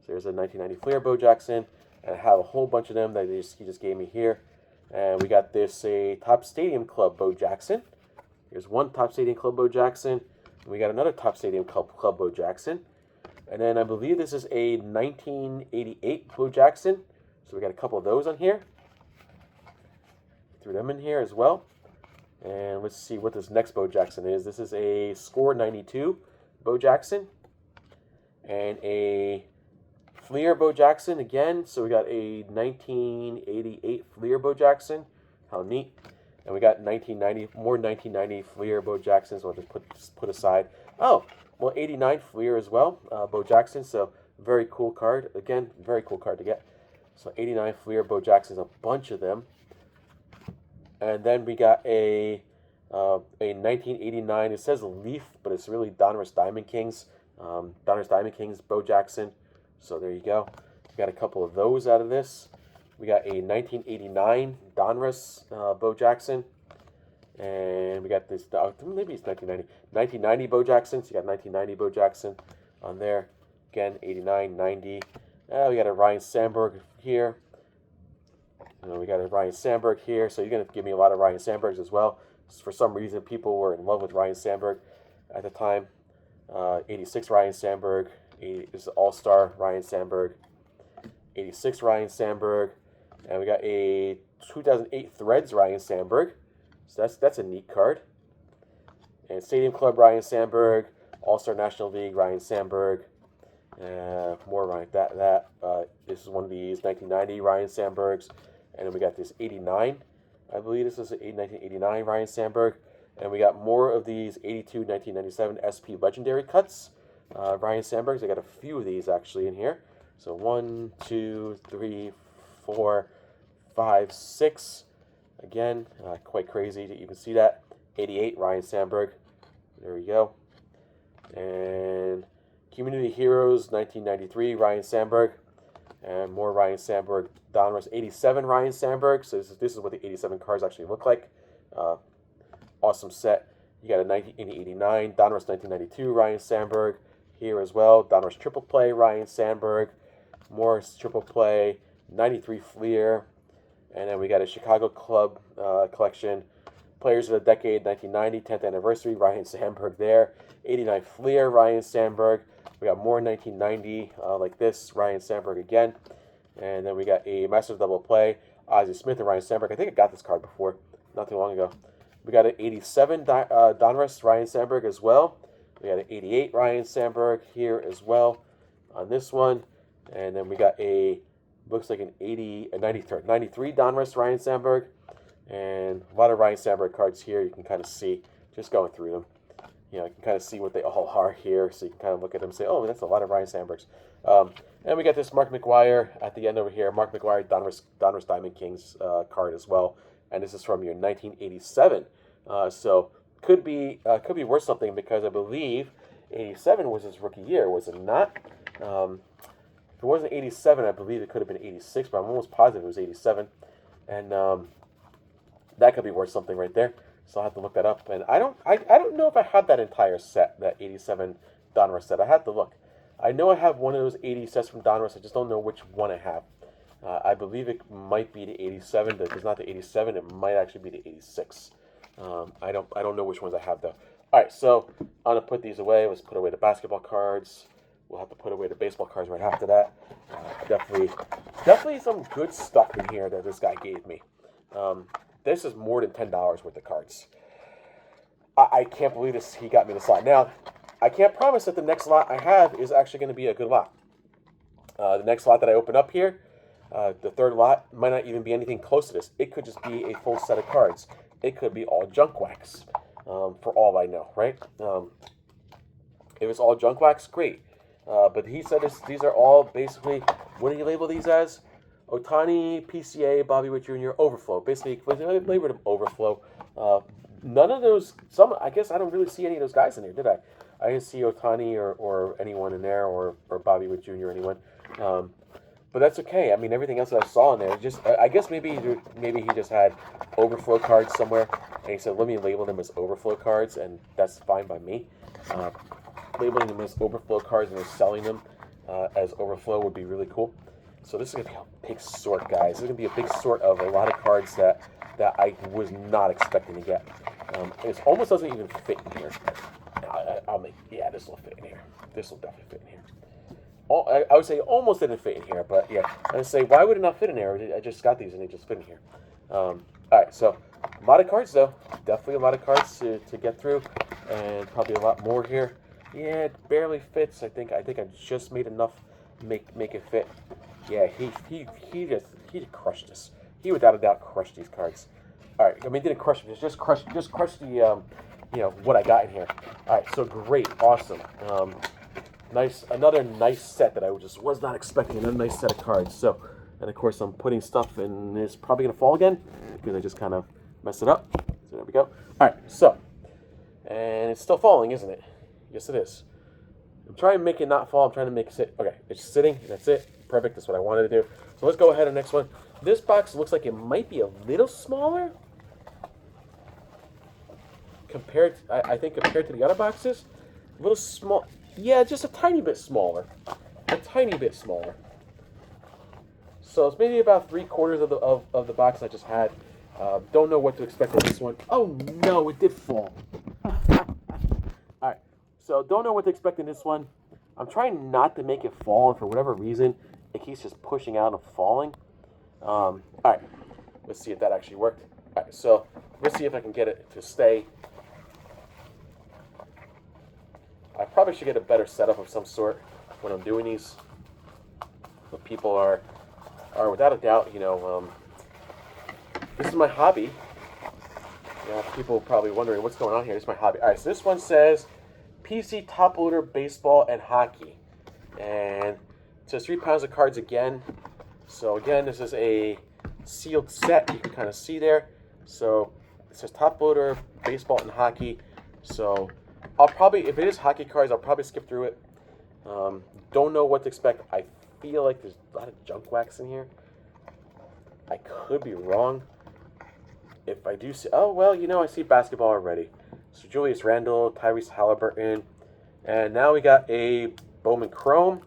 So there's a 1990 Fleer Bo Jackson. And I have a whole bunch of them that he just gave me here. And we got this Topps Stadium Club Bo Jackson. Here's one Topps Stadium Club Bo Jackson. And we got another Topps Stadium Club Bo Jackson. And then I believe this is a 1988 Bo Jackson. So we got a couple of those on here. Threw them in here as well. And let's see what this next Bo Jackson is. This is a Score 92 Bo Jackson. And a Fleer Bo Jackson again. So we got a 1988 Fleer Bo Jackson. How neat. And we got 1990, more 1990 Fleer Bo Jacksons. So I'll just put aside. Oh, well, 89 Fleer as well, Bo Jackson. So very cool card. Again, very cool card to get. So 89 Fleer Bo Jacksons, a bunch of them. And then we got a 1989. It says Leaf, but it's really Donruss Diamond Kings. Donruss Diamond Kings Bo Jackson. So there you go. We got a couple of those out of this. We got a 1989 Donruss Bo Jackson. And we got this, maybe it's 1990. 1990 Bo Jackson. So you got 1990 Bo Jackson on there. Again, 89, 90. We got a Ryan Sandberg here. We got a Ryan Sandberg here. So you're going to give me a lot of Ryan Sandbergs as well. For some reason, people were in love with Ryan Sandberg at the time. 86 Ryan Sandberg. This is All-Star Ryan Sandberg. 86 Ryan Sandberg. And we got a 2008 Threads Ryan Sandberg. So that's a neat card. And Stadium Club Ryan Sandberg. All-Star National League Ryan Sandberg. More like that. This is one of these 1990 Ryan Sandbergs. And then we got this 89 I believe this is a 1989 Ryan Sandberg. And we got more of these 82 1997 SP Legendary cuts. Ryan Sandbergs. I got a few of these actually in here. So 1, 2, 3, 4, 5, 6. Again, quite crazy to even see that. 88 Ryan Sandberg. There we go. And Community Heroes 1993 Ryan Sandberg. And more Ryan Sandberg. Donruss 87 Ryan Sandberg. So this is what the 87 cards actually look like. Awesome set. You got a 1989 Donruss 1992 Ryan Sandberg here as well. Donruss Triple Play Ryan Sandberg. More Triple Play 93 Fleer. And then we got a Chicago Club collection. Players of the Decade 1990 10th Anniversary Ryan Sandberg there. 89 Fleer Ryan Sandberg. We got more 1990 like this Ryan Sandberg again. And then we got a Master Double Play Ozzie Smith and Ryan Sandberg. I think I got this card before, not too long ago. We got an 87 Donruss Ryan Sandberg as well. We got an 88 Ryan Sandberg here as well on this one. And then we got looks like a 93 Donruss Ryan Sandberg. And a lot of Ryan Sandberg cards here. You can kind of see, just going through them. You can kind of see what they all are here. So you can kind of look at them and say, oh, that's a lot of Ryan Sandbergs. And we got this Mark McGwire at the end over here. Mark McGwire Donruss Diamond Kings card as well. And this is from your 1987. So could be worth something because I believe 87 was his rookie year, was it not? If it wasn't 87, I believe it could have been 86, but I'm almost positive it was 87. And that could be worth something right there. So I'll have to look that up. And I don't know if I had that entire set, that 87 Donruss set. I have to look. I know I have one of those 80 sets from Donruss. I just don't know which one I have. I believe it might be the 87. If it's not the 87, it might actually be the 86. I don't know which ones I have though. All right, so I'm gonna put these away. Let's put away the basketball cards. We'll have to put away the baseball cards right after that. Definitely some good stuff in here that this guy gave me. This is more than $10 worth of cards. I can't believe this. He got me this lot. Now, I can't promise that the next lot I have is actually going to be a good lot. The next lot that I open up here, the third lot, might not even be anything close to this. It could just be a full set of cards. It could be all junk wax, for all I know, right? If it's all junk wax, great. But he said these are all basically, what do you label these as? Ohtani, PCA, Bobby Witt Jr., Overflow. Basically, labeled them Overflow. None of those, I guess I don't really see any of those guys in here, did I? I didn't see Ohtani or anyone in there, or Bobby Witt Jr., anyone. But that's okay. I mean, everything else that I saw in there, just I guess maybe he just had Overflow cards somewhere, and he said, let me label them as Overflow cards, and that's fine by me. Labeling them as Overflow cards and selling them as Overflow would be really cool. So this is going to be a big sort, guys. This is going to be a big sort of a lot of cards that I was not expecting to get. It almost doesn't even fit in here. Yeah, this will fit in here. This will definitely fit in here. I would say almost didn't fit in here, but yeah. I would say, why would it not fit in there? I just got these and they just fit in here. All right, so a lot of cards though. Definitely a lot of cards to get through, and probably a lot more here. Yeah, it barely fits. I think I just made enough make it fit. Yeah, he just crushed this. He without a doubt crushed these cards. All right, I mean didn't crush them, just crushed the what I got in here. All right, so great, awesome, another nice set that I just was not expecting. Another nice set of cards. So, and of course I'm putting stuff in. It's probably gonna fall again because I just kind of messed it up. So there we go. All right, so and it's still falling, isn't it? Yes, it is. I'm trying to make it not fall. I'm trying to make it sit. Okay, it's sitting. That's it. Perfect. That's what I wanted to do. So let's go ahead to the next one. This box looks like it might be a little smaller I think compared to the other boxes. A little small. Yeah, just a tiny bit smaller. A tiny bit smaller. So it's maybe about 3/4 of the box I just had. Don't know what to expect with this one. Oh no, it did fall. Alright, so don't know what to expect in this one. I'm trying not to make it fall, and for whatever reason, it keeps just pushing out and falling. Alright, let's see if that actually worked. Alright, so let's see if I can get it to stay. I probably should get a better setup of some sort when I'm doing these. But people are without a doubt, This is my hobby. Yeah, people probably wondering what's going on here. This is my hobby. All right, so this one says PC top loader baseball and hockey, and it says 3 pounds of cards again. So again, this is a sealed set. You can kind of see there. So it says top loader baseball and hockey. So I'll probably, if it is hockey cards, I'll probably skip through it. Don't know what to expect. I feel like there's a lot of junk wax in here. I could be wrong. If I do see, oh well, you know, I see basketball already. So Julius Randle, Tyrese Halliburton, and now we got a Bowman Chrome.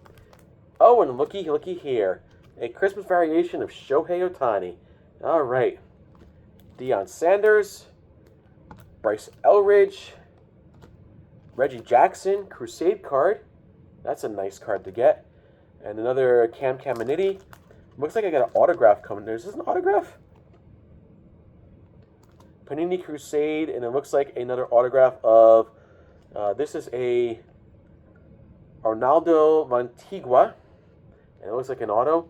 Oh, and looky here, a Christmas variation of Shohei Ohtani. All right, Deion Sanders, Bryce Elridge, Reggie Jackson, Crusade card. That's a nice card to get. And another Cam Caminiti. Looks like I got an autograph coming. Is this an autograph? Panini Crusade, and it looks like another autograph of, this is a Arnaldo Montigua, and it looks like an auto.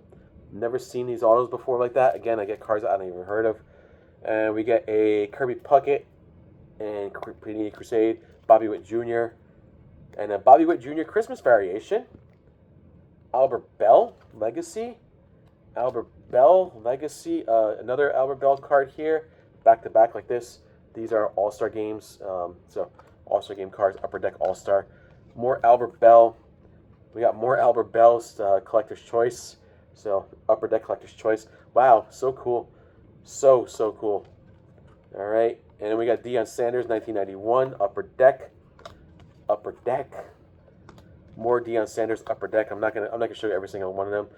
Never seen these autos before like that. Again, I get cards I haven't even heard of. And we get a Kirby Puckett and Panini Crusade, Bobby Witt Jr., and a Bobby Witt Jr. Christmas variation. Albert Bell Legacy. Albert Bell Legacy. Another Albert Bell card here. Back to back like this. These are All-Star games. So All-Star game cards. Upper Deck All-Star. More Albert Bell. We got more Albert Bell's Collector's Choice. So Upper Deck Collector's Choice. Wow, so cool. So cool. All right. And then we got Deion Sanders, 1991. Upper Deck. Upper Deck. More Deion Sanders Upper Deck. I'm not gonna show you every single one of them.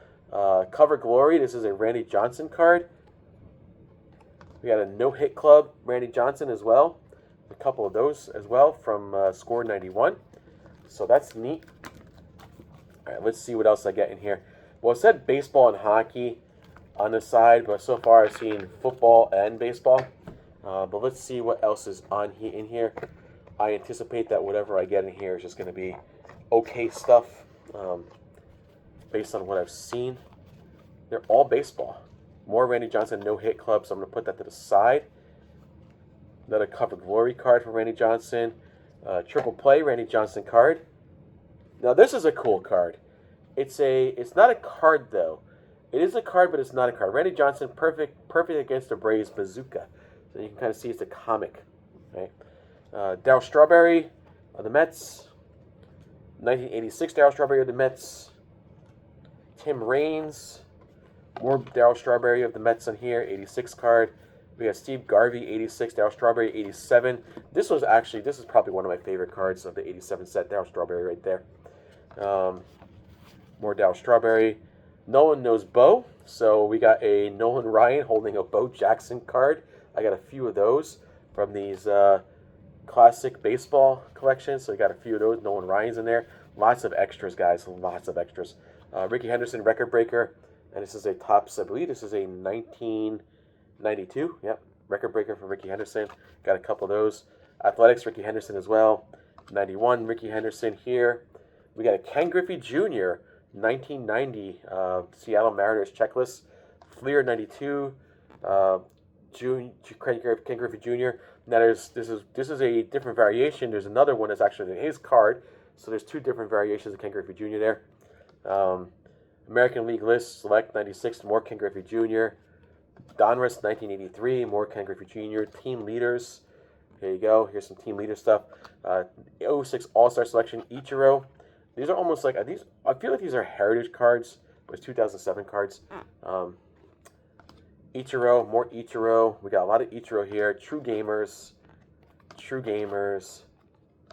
Cover Glory. This is a Randy Johnson card. We got a No Hit Club Randy Johnson as well. A couple of those as well from Score 91. So that's neat. All right, let's see what else I get in here. Well, it said baseball and hockey on the side, but so far I've seen football and baseball. But let's see what else is in here. I anticipate that whatever I get in here is just going to be okay stuff based on what I've seen. They're all baseball. More Randy Johnson No Hit Club, so I'm going to put that to the side. Another Cover Glory card for Randy Johnson. Triple Play Randy Johnson card. Now this is a cool card. It's not a card though. It is a card, but it's not a card. Randy Johnson, perfect against the Braves Bazooka. So you can kind of see it's a comic, right? Darryl Strawberry of the Mets. 1986 Darryl Strawberry of the Mets. Tim Raines. More Darryl Strawberry of the Mets on here. 86 card. We got Steve Garvey, 86. Darryl Strawberry, 87. This is probably one of my favorite cards of the 87 set. Darryl Strawberry right there. More Darryl Strawberry. Nolan knows Bo. So we got a Nolan Ryan holding a Bo Jackson card. I got a few of those from these classic baseball collections. So we got a few of those. Nolan Ryan's in there. Lots of extras, guys. Lots of extras. Ricky Henderson record breaker. And this is a Topps, I believe this is a 1992. Yep, record breaker for Ricky Henderson. Got a couple of those. Athletics, Ricky Henderson as well. 91, Ricky Henderson here. We got a Ken Griffey Jr., 1990 Seattle Mariners checklist. Fleer, 92. Ken Griffey Jr. Now this is a different variation. There's another one that's actually in his card. So there's two different variations of Ken Griffey Jr. there. American League List, Select 96, more Ken Griffey Jr. Donruss 1983, more Ken Griffey Jr. Team Leaders, here you go. Here's some team leader stuff. 06 All-Star Selection, Ichiro. These are almost like, I feel like these are heritage cards, but it's 2007 cards. Ichiro, more Ichiro. We got a lot of Ichiro here. True Gamers.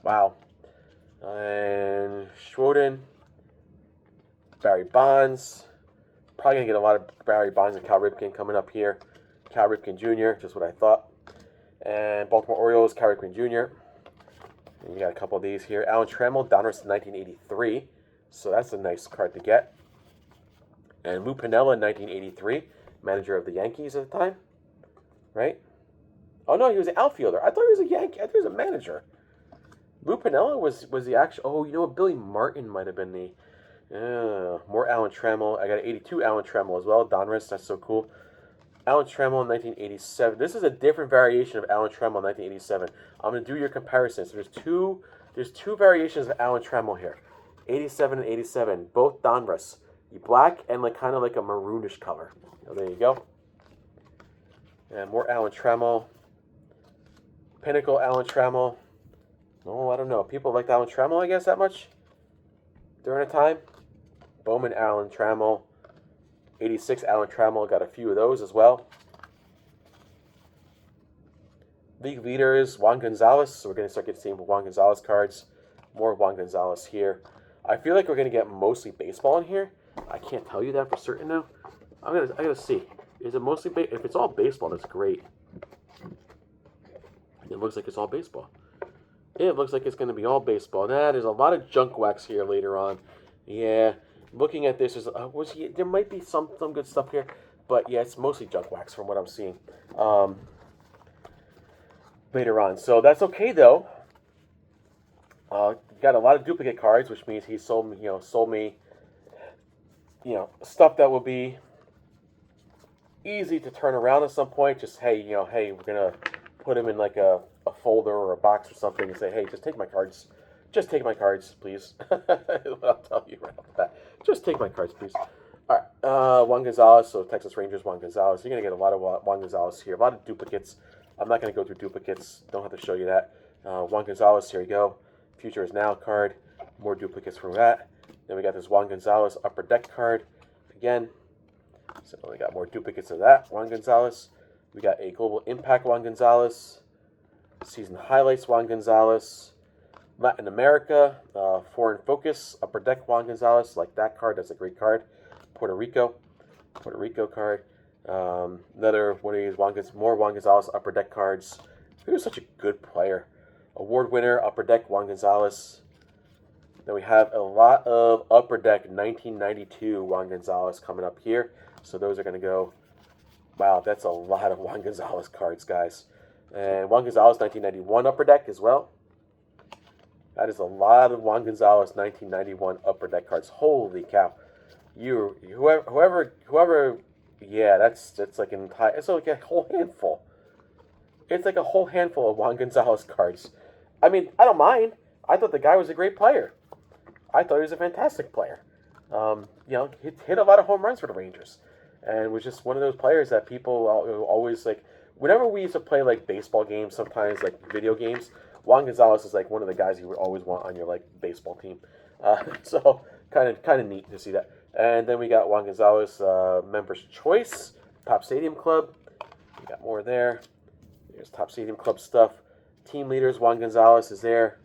Wow. And Schroden. Barry Bonds. Probably going to get a lot of Barry Bonds and Cal Ripken coming up here. Cal Ripken Jr., just what I thought. And Baltimore Orioles, Cal Ripken Jr. And you got a couple of these here. Alan Trammell, Donruss 1983. So that's a nice card to get. And Lou Piniella, 1983. Manager of the Yankees at the time. Right? Oh, no, he was an outfielder. I thought he was a Yankee. I thought he was a manager. Lou Piniella was the actual... Oh, you know what? Billy Martin might have been the... more Alan Trammell. I got an 82 Alan Trammell as well. Donruss, that's so cool. Alan Trammell in 1987. This is a different variation of Alan Trammell in 1987. I'm going to do your comparisons. There's two variations of Alan Trammell here. 87 and 87, both Donruss. Black and like kind of like a maroonish color. So there you go. And more Alan Trammell. Pinnacle Alan Trammell. Oh, I don't know. People liked Alan Trammell, I guess, that much during a time. Bowman Alan Trammell. 86 Alan Trammell. Got a few of those as well. League leaders, Juan Gonzalez. So we're going to start getting Juan Gonzalez cards. More Juan Gonzalez here. I feel like we're going to get mostly baseball in here. I can't tell you that for certain now. I gotta see. Is it mostly if it's all baseball, that's great. It looks like it's all baseball. It looks like it's going to be all baseball. Nah, there's a lot of junk wax here later on. Yeah, looking at this, there might be some good stuff here, but yeah, it's mostly junk wax from what I'm seeing later on. So that's okay though. Got a lot of duplicate cards, which means he sold me, stuff that will be easy to turn around at some point. Just hey, we're gonna put them in like a folder or a box or something and say, hey, just take my cards. Just take my cards, please. I'll tell you right off the bat. Just take my cards, please. All right, Juan Gonzalez, so Texas Rangers, Juan Gonzalez. You're going to get a lot of Juan Gonzalez here. A lot of duplicates. I'm not going to go through duplicates. Don't have to show you that. Juan Gonzalez, here we go. Future is Now card. More duplicates from that. Then we got this Juan Gonzalez Upper Deck card. Again, so we got more duplicates of that. Juan Gonzalez. We got a Global Impact Juan Gonzalez. Season Highlights Juan Gonzalez. Latin America, Foreign Focus, Upper Deck Juan Gonzalez. Like that card, that's a great card. Puerto Rico card. Another one of these more Juan Gonzalez Upper Deck cards. He was such a good player. Award winner, Upper Deck Juan Gonzalez. Then we have a lot of Upper Deck 1992 Juan Gonzalez coming up here. So those are going to go. Wow, that's a lot of Juan Gonzalez cards, guys. And Juan Gonzalez 1991 Upper Deck as well. That is a lot of Juan Gonzalez 1991 Upper Deck cards. Holy cow! Whoever, yeah, that's like an entire. It's like a whole handful. It's like a whole handful of Juan Gonzalez cards. I mean, I don't mind. I thought the guy was a great player. I thought he was a fantastic player. Hit a lot of home runs for the Rangers, and was just one of those players that people always like. Whenever we used to play like baseball games, sometimes like video games, Juan Gonzalez is like one of the guys you would always want on your like baseball team. So kind of neat to see that. And then we got Juan Gonzalez Members Choice, Top Stadium Club. We got more there. There's Top Stadium Club stuff. Team leaders, Juan Gonzalez is there.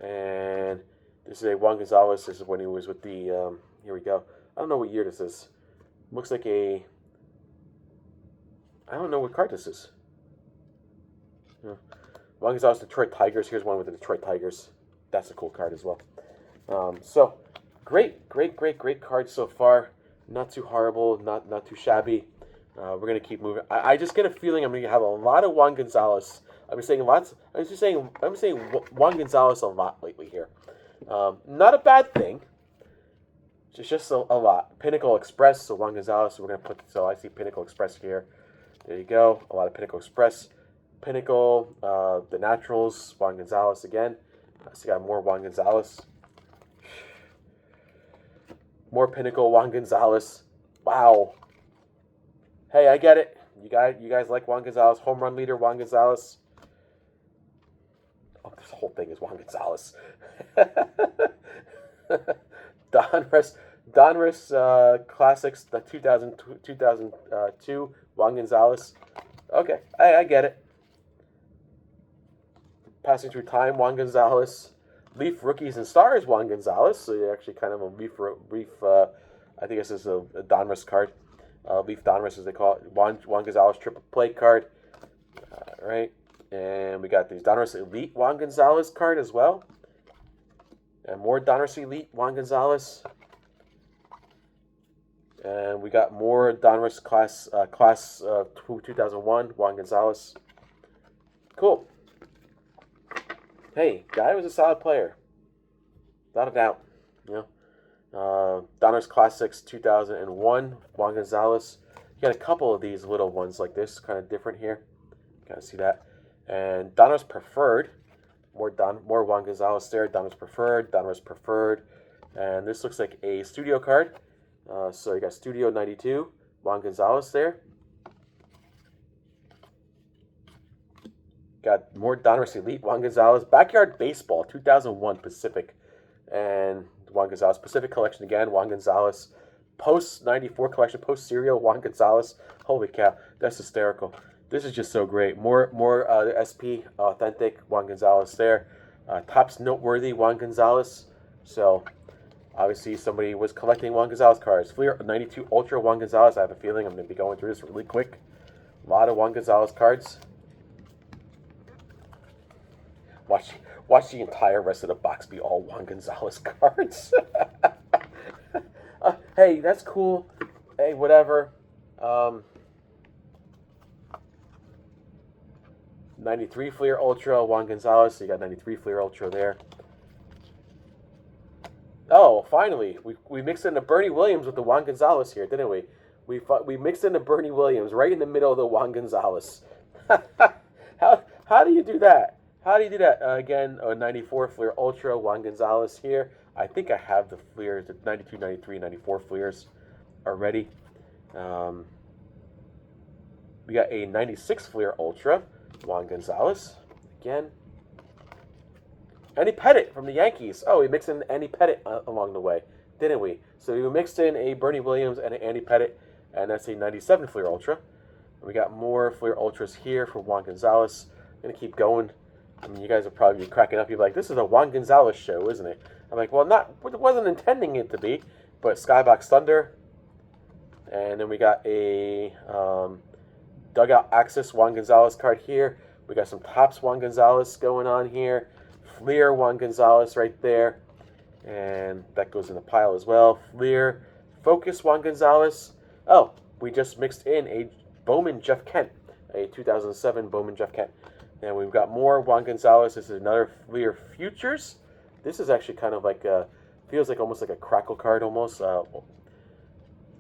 And this is a Juan Gonzalez. This is when he was with the. Here we go. I don't know what year this is. Looks like a. I don't know what card this is. Yeah. Juan Gonzalez, Detroit Tigers. Here's one with the Detroit Tigers. That's a cool card as well. So, great card so far. Not too horrible, not too shabby. We're gonna keep moving. I just get a feeling I'm gonna have a lot of Juan Gonzalez. I'm saying Juan Gonzalez a lot lately here. Not a bad thing. It's just a lot. Pinnacle Express. So Juan Gonzalez. So we're gonna put. So I see Pinnacle Express here. There you go. A lot of Pinnacle Express. Pinnacle, the Naturals, Juan Gonzalez again. So got more Juan Gonzalez. More Pinnacle, Juan Gonzalez. Wow. Hey, I get it. You guys like Juan Gonzalez. Home run leader, Juan Gonzalez. Oh, this whole thing is Juan Gonzalez. Donruss Classics, the 2002, Juan Gonzalez. Okay, I get it. Passing through time, Juan Gonzalez. Leaf Rookies and Stars, Juan Gonzalez. So you're actually kind of a Leaf I think this is a Donruss card. Leaf Donruss, as they call it. Juan Gonzalez triple play card. Right. And we got these Donruss Elite Juan Gonzalez card as well. And more Donruss Elite Juan Gonzalez. And we got more Donruss class 2001 Juan Gonzalez. Cool. Hey, guy was a solid player. Without a doubt. You know. Donruss Classics 2001 Juan Gonzalez. You got a couple of these little ones like this, kind of different here. Kind of see that. And Donruss Preferred. More Juan Gonzalez there. Donruss Preferred. And this looks like a studio card. So you got Studio 92, Juan Gonzalez there. Got more Donruss Elite, Juan Gonzalez. Backyard Baseball, 2001 Pacific. And Juan Gonzalez. Pacific Collection again, Juan Gonzalez. Post 94 collection, post serial, Juan Gonzalez. Holy cow, that's hysterical. This is just so great. More SP authentic Juan Gonzalez there. Topps Noteworthy Juan Gonzalez. So obviously somebody was collecting Juan Gonzalez cards. Fleer 92 Ultra Juan Gonzalez. I have a feeling I'm going to be going through this really quick. A lot of Juan Gonzalez cards. Watch the entire rest of the box be all Juan Gonzalez cards. Hey, that's cool. Hey, whatever. 93 Fleer Ultra, Juan Gonzalez. So you got 93 Fleer Ultra there. Oh, finally. We mixed in the Bernie Williams with the Juan Gonzalez here, didn't we? We mixed in the Bernie Williams right in the middle of the Juan Gonzalez. How do you do that? How do you do that? Again, 94 Fleer Ultra, Juan Gonzalez here. I think I have the Fleers, the 92, 93, 94 Fleers already. We got a 96 Fleer Ultra, Juan Gonzalez. Again. Andy Pettitte from the Yankees. Oh, we mixed in Andy Pettitte along the way, didn't we? So we mixed in a Bernie Williams and an Andy Pettitte, and that's a 97 Fleer Ultra. We got more Fleer Ultras here for Juan Gonzalez. I'm going to keep going. I mean, you guys will probably be cracking up. You'll be like, this is a Juan Gonzalez show, isn't it? I'm like, well, it wasn't intending it to be, but Skybox Thunder. And then we got a Dugout Access Juan Gonzalez card here. We got some Topps Juan Gonzalez going on here. Fleer Juan Gonzalez right there. And that goes in the pile as well. Fleer Focus Juan Gonzalez. Oh, we just mixed in a Bowman Jeff Kent. A 2007 Bowman Jeff Kent. And we've got more Juan Gonzalez. This is another Fleer Futures. This is actually kind of like feels like almost like a crackle card almost. I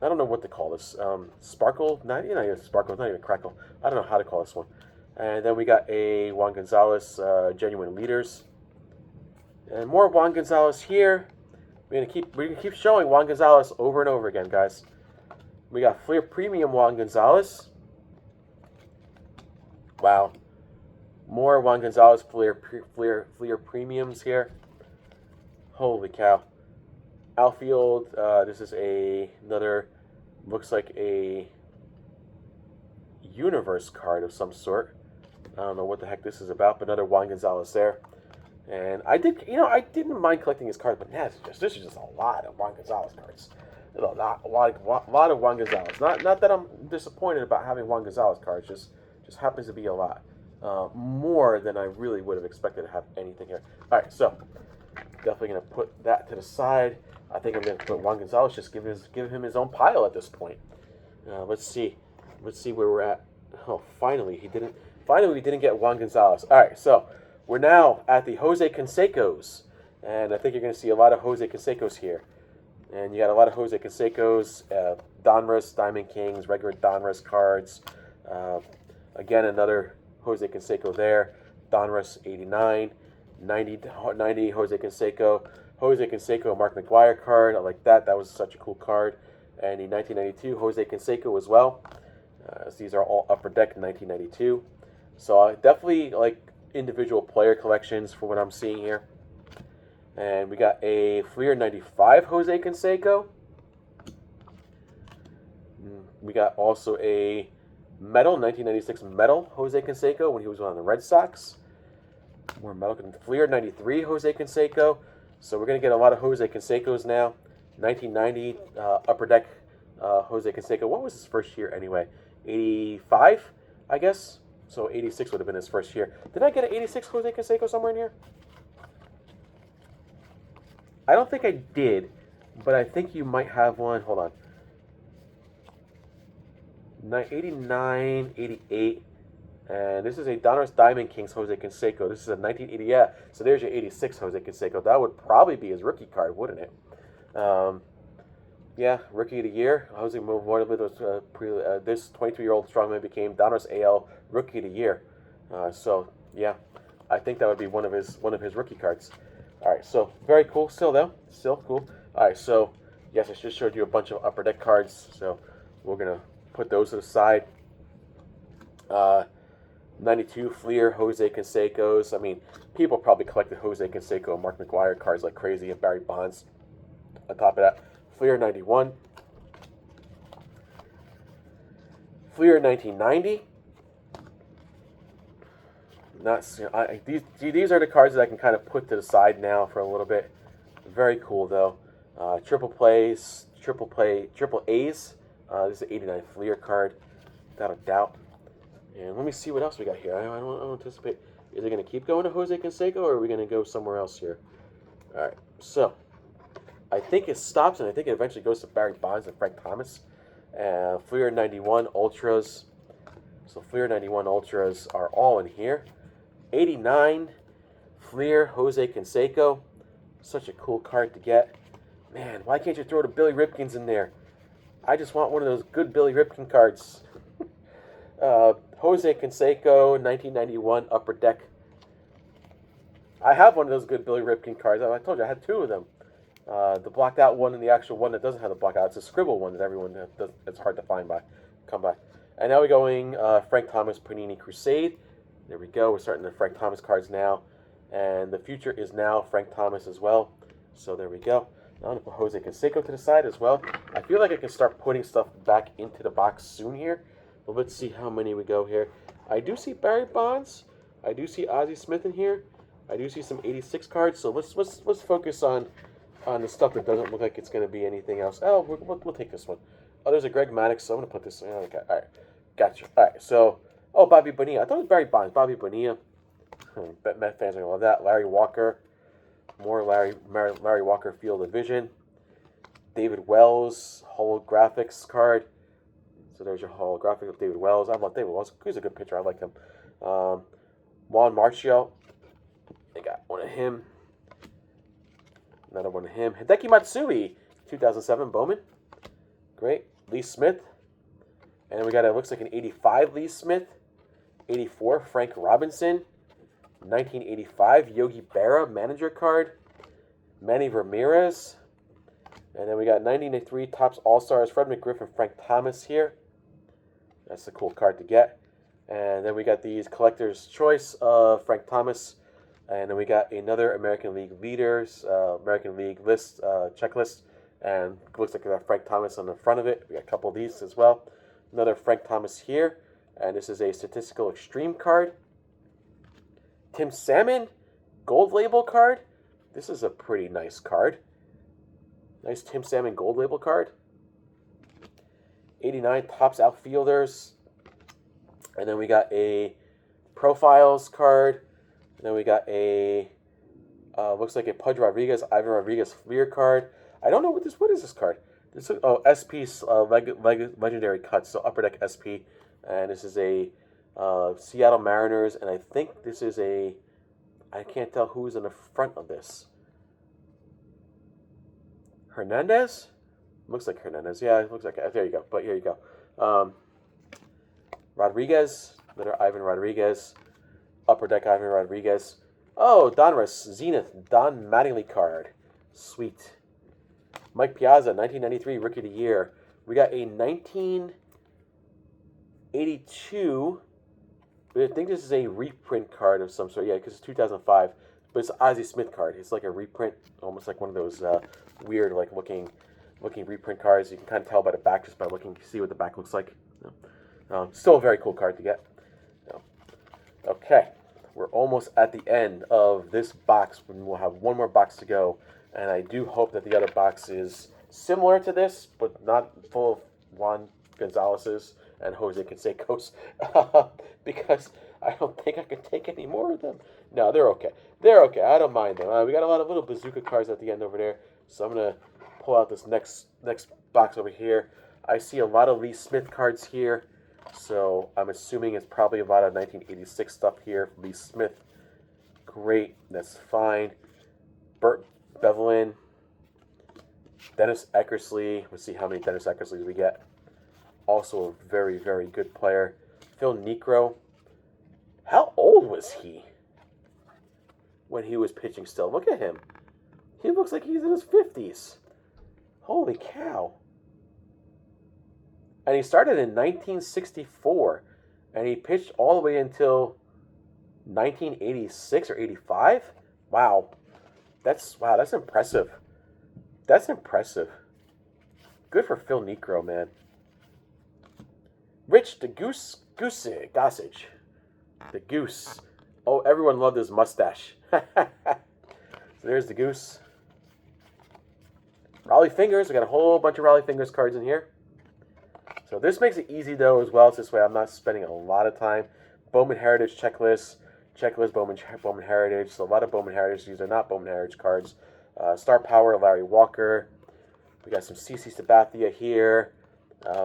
don't know what to call this. Sparkle? Not even sparkle. Not even crackle. I don't know how to call this one. And then we got a Juan Gonzalez Genuine Leaders. And more Juan Gonzalez here. We're gonna keep showing Juan Gonzalez over and over again, guys. We got Fleer Premium Juan Gonzalez. Wow. More Juan Gonzalez Fleer Premiums here. Holy cow. Outfield, this is another, looks like a Universe card of some sort. I don't know what the heck this is about, but another Juan Gonzalez there. And I didn't mind collecting his cards, but this is just a lot of Juan Gonzalez cards. A lot of Juan Gonzalez. Not that I'm disappointed about having Juan Gonzalez cards, just happens to be a lot. More than I really would have expected to have anything here. All right, so definitely going to put that to the side. I think I'm going to put Juan Gonzalez, just give him his own pile at this point. Let's see where we're at. Oh, finally we didn't get Juan Gonzalez. All right, so we're now at the Jose Cansecos, and I think you're going to see a lot of Jose Cansecos here. And you got a lot of Jose Cansecos, Donruss, Diamond Kings, regular Donruss cards. Again, another Jose Canseco there. Donruss 89, 90 Jose Canseco. Jose Canseco Mark McGwire card. I like that. That was such a cool card. And the 1992 Jose Canseco as well. So these are all Upper Deck 1992. So I definitely like individual player collections for what I'm seeing here. And we got a Fleer 95 Jose Canseco. We got also a Metal 1996 Metal Jose Canseco when he was on the Red Sox. More Metal. Fleer 93 Jose Canseco. So we're going to get a lot of Jose Cansecos now. 1990 Upper Deck Jose Canseco. What was his first year anyway? 85, I guess. So 86 would have been his first year. Did I get an 86 Jose Canseco somewhere in here? I don't think I did, but I think you might have one. Hold on. 89, 88, and this is a Donruss Diamond Kings Jose Canseco. This is a 1980, yeah. So there's your 86 Jose Canseco. That would probably be his rookie card, wouldn't it? Yeah, Rookie of the Year. Jose Morales, this 22-year-old strongman became Donruss AL Rookie of the Year. So yeah, I think that would be one of his rookie cards. All right, so very cool. Still though, still cool. All right, so yes, I just showed you a bunch of upper deck cards. So we're gonna put those to the side. Uh, 92 Fleer, Jose Canseco's. I mean, people probably collected Jose Canseco and Mark McGwire cards like crazy, and Barry Bonds. On top of that, Fleer 91, Fleer 1990. Not these are the cards that I can kind of put to the side now for a little bit. Very cool though. Triple plays, triple A's. This is an 89 Fleer card, without a doubt. And let me see what else we got here. I don't anticipate. Is it going to keep going to Jose Canseco, or are we going to go somewhere else here? All right. So I think it stops, and I think it eventually goes to Barry Bonds and Frank Thomas. Fleer 91 Ultras. So Fleer 91 Ultras are all in here. 89 Fleer Jose Canseco. Such a cool card to get. Man, why can't you throw the Billy Ripkins in there? I just want one of those good Billy Ripkin cards. Jose Canseco 1991 Upper Deck. I have one of those good Billy Ripkin cards. I told you I had two of them. The blocked out one and the actual one that doesn't have the block out. It's a scribble one that everyone does. It's hard to come by. And now we're going Frank Thomas Panini Crusade. There we go. We're starting the Frank Thomas cards now, and the future is now Frank Thomas as well. So there we go. Now I'm gonna put Jose Canseco to the side as well. I feel like I can start putting stuff back into the box soon here. But let's see how many we go here. I do see Barry Bonds. I do see Ozzie Smith in here. I do see some 86 cards. So let's focus on the stuff that doesn't look like it's going to be anything else. Oh, we'll take this one. Oh, there's a Greg Maddux, so I'm going to put this. Okay, all right, gotcha. All right, so Bobby Bonilla. I thought it was Barry Bonds. Bobby Bonilla. Bet Met fans are going to love that. Larry Walker. More Larry Walker Field of Vision. David Wells holographics card. So there's your holographic of David Wells. I love David Wells. He's a good pitcher. I like him. Juan Martial. They got one of him. Another one of him. Hideki Matsui, 2007 Bowman. Great. Lee Smith. And then we got, it looks like an 85 Lee Smith. 84 Frank Robinson. 1985 Yogi Berra manager card. Manny Ramirez. And then we got 1983 Topps All-Stars Fred McGriff and Frank Thomas here. That's a cool card to get. And then we got these Collector's Choice of Frank Thomas. And then we got another American League Leaders, American League list, checklist. And it looks like we got Frank Thomas on the front of it. We got a couple of these as well. Another Frank Thomas here. And this is a Statistical Extreme card. Tim Salmon, Gold Label card. This is a pretty nice card. Nice Tim Salmon Gold Label card. 89 Topps Outfielders. And then we got a Profiles card. And then we got a, looks like a Pudge Rodriguez, Ivan Rodriguez Fleer card. I don't know what is this card? This is, SP's Legendary Cuts, so Upper Deck SP. And this is a Seattle Mariners, and I think this is a, I can't tell who's in the front of this. Hernandez? Looks like Hernandez. Yeah, it looks like it. There you go. But here you go. Rodriguez. Another Ivan Rodriguez. Upper Deck Ivan Rodriguez. Oh, Donruss. Zenith. Don Mattingly card. Sweet. Mike Piazza, 1993 Rookie of the Year. We got a 1982. I think this is a reprint card of some sort. Yeah, because it's 2005. But it's an Ozzie Smith card. It's like a reprint, almost like one of those weird, like looking reprint cards. You can kind of tell by the back just by looking, see what the back looks like. Still a very cool card to get. Okay, we're almost at the end of this box. We'll have one more box to go, and I do hope that the other box is similar to this, but not full of Juan Gonzalez's and Jose Canseco's, because I don't think I can take any more of them. No, they're okay. They're okay. I don't mind them. We got a lot of little bazooka cards at the end over there, so I'm gonna pull out this next box over here. I see a lot of Lee Smith cards here, so I'm assuming it's probably a lot of 1986 stuff here. Lee Smith, great. That's fine. Burt Bevelin, Dennis Eckersley. Let's see how many Dennis Eckersleys we get. Also a very, very good player. Phil Niekro. How old was he when he was pitching still? Look at him. He looks like he's in his 50s. Holy cow. And he started in 1964. And he pitched all the way until 1986 or 85? Wow. That's impressive. That's impressive. Good for Phil Niekro, man. Rich the Gossage. The Goose. Oh, everyone loved his mustache. So there's the Goose. Raleigh Fingers. We got a whole bunch of Raleigh Fingers cards in here. So this makes it easy, though, as well. It's this way I'm not spending a lot of time. Bowman Heritage checklist. Bowman Heritage. So a lot of Bowman Heritage. These are not Bowman Heritage cards. Star Power, Larry Walker. We got some CC Sabathia here.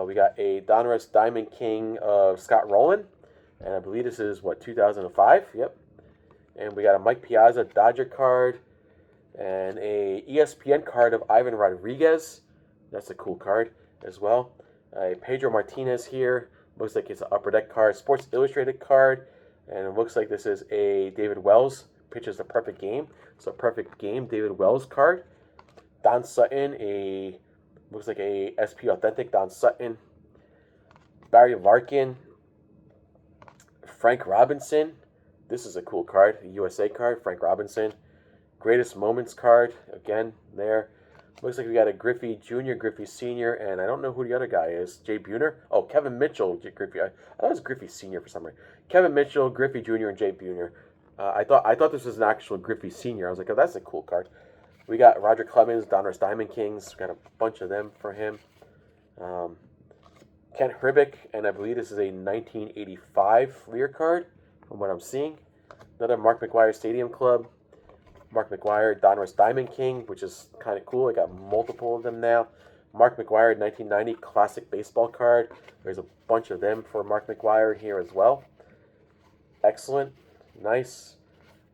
We got a Donruss Diamond King of Scott Rowland. And I believe this is, 2005? Yep. And we got a Mike Piazza Dodger card. And a ESPN card of Ivan Rodriguez. That's a cool card as well. A Pedro Martinez here. Looks like it's an Upper Deck card. Sports Illustrated card. And it looks like this is a David Wells. Pitches the perfect game. So perfect game David Wells card. Don Sutton. Looks like a SP Authentic Don Sutton. Barry Larkin. Frank Robinson. This is a cool card. A USA card. Frank Robinson. Greatest Moments card. Again, there. Looks like we got a Griffey Jr., Griffey Sr., and I don't know who the other guy is. Jay Buhner? Oh, Kevin Mitchell, Griffey. I thought it was Griffey Sr. for some reason. Kevin Mitchell, Griffey Jr., and Jay Buhner. I thought this was an actual Griffey Sr. I was like, oh, that's a cool card. We got Roger Clemens, Donruss Diamond Kings. We got a bunch of them for him. Kent Hribic, and I believe this is a 1985 Fleer card from what I'm seeing. Another Mark McGwire Stadium Club. Mark McGwire, Donruss Diamond King, which is kind of cool. I got multiple of them now. Mark McGwire, 1990 Classic Baseball card. There's a bunch of them for Mark McGwire here as well. Excellent. Nice.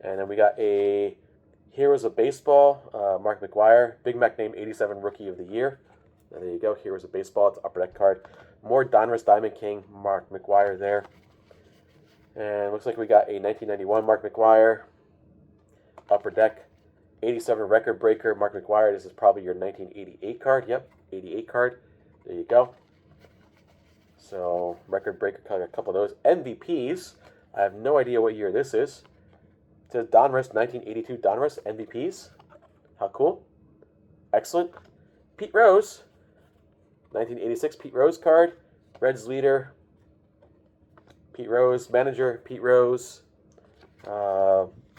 And then we got a Heroes of Baseball, Mark McGwire. Big Mac Name 87 Rookie of the Year. And there you go. Heroes of Baseball. It's an Upper Deck card. More Donruss Diamond King, Mark McGwire there. And looks like we got a 1991 Mark McGwire. Upper Deck, 87 Record Breaker, Mark McGwire. This is probably your 1988 card. Yep, 88 card. There you go. So, Record Breaker, got a couple of those. MVPs. I have no idea what year this is. It says Donruss, 1982 Donruss MVPs. How cool. Excellent. Pete Rose, 1986 Pete Rose card. Reds leader. Pete Rose, manager, Pete Rose.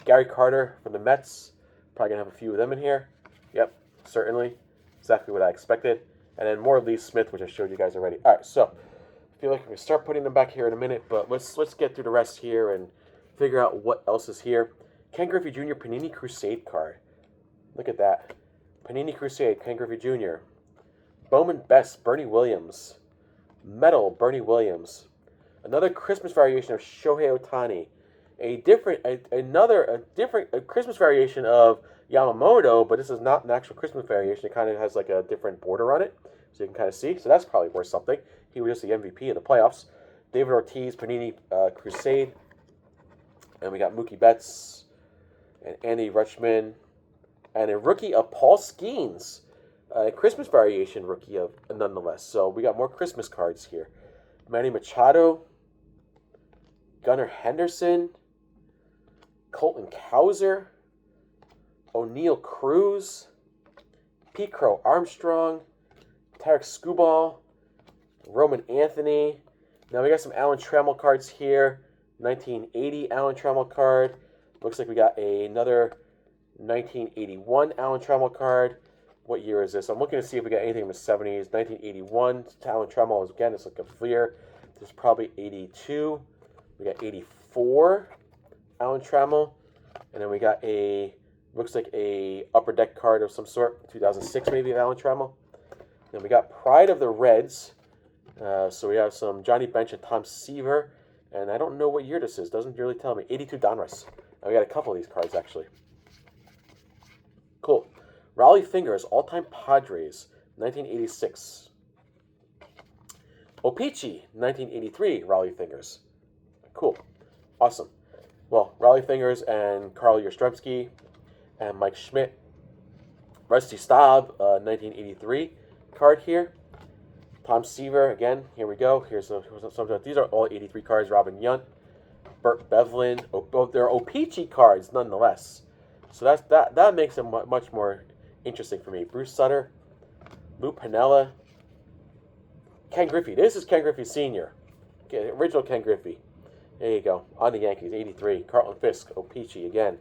Gary Carter from the Mets. Probably going to have a few of them in here. Yep, certainly. Exactly what I expected. And then more of Lee Smith, which I showed you guys already. All right, so I feel like I'm going to start putting them back here in a minute, but let's get through the rest here and figure out what else is here. Ken Griffey Jr. Panini Crusade card. Look at that. Panini Crusade, Ken Griffey Jr. Bowman Best, Bernie Williams. Metal, Bernie Williams. Another Christmas variation of Shohei Ohtani. A different Christmas variation of Yamamoto, but this is not an actual Christmas variation. It kind of has like a different border on it, so you can kind of see. So that's probably worth something. He was just the MVP in the playoffs. David Ortiz, Panini Crusade. And we got Mookie Betts and Andy Rutschman. And a rookie of Paul Skeens. A Christmas variation rookie of nonetheless. So we got more Christmas cards here. Manny Machado. Gunnar Henderson. Colton Cowser. O'Neill Cruz. Pete Crow Armstrong. Tarek Skubal. Roman Anthony. Now we got some Alan Trammell cards here. 1980 Alan Trammell card. Looks like we got another 1981 Alan Trammell card. What year is this? I'm looking to see if we got anything in the 70s. 1981 Alan Trammell is, again, it's like a Fleer. There's probably 82. We got 84 Alan Trammell. And then we got looks like a Upper Deck card of some sort. 2006 maybe of Alan Trammell. Then we got Pride of the Reds. So we have some Johnny Bench and Tom Seaver. And I don't know what year this is. Doesn't really tell me. 82 Donruss. And we got a couple of these cards, actually. Cool. Raleigh Fingers, all-time Padres, 1986. O-Pee-Chee, 1983, Raleigh Fingers. Cool. Awesome. Well, Raleigh Fingers and Carl Yastrzemski and Mike Schmidt. Rusty Staub, 1983 card here. Tom Seaver, again, here we go. Here's some. These are all 83 cards. Robin Yount, Burt Bevlin. They're O-Pee-Chee cards, nonetheless. So that makes them much more interesting for me. Bruce Sutter, Lou Piniella, Ken Griffey. This is Ken Griffey Sr. Okay, original Ken Griffey. There you go. On the Yankees, 83. Carlton Fisk, O-Pee-Chee again.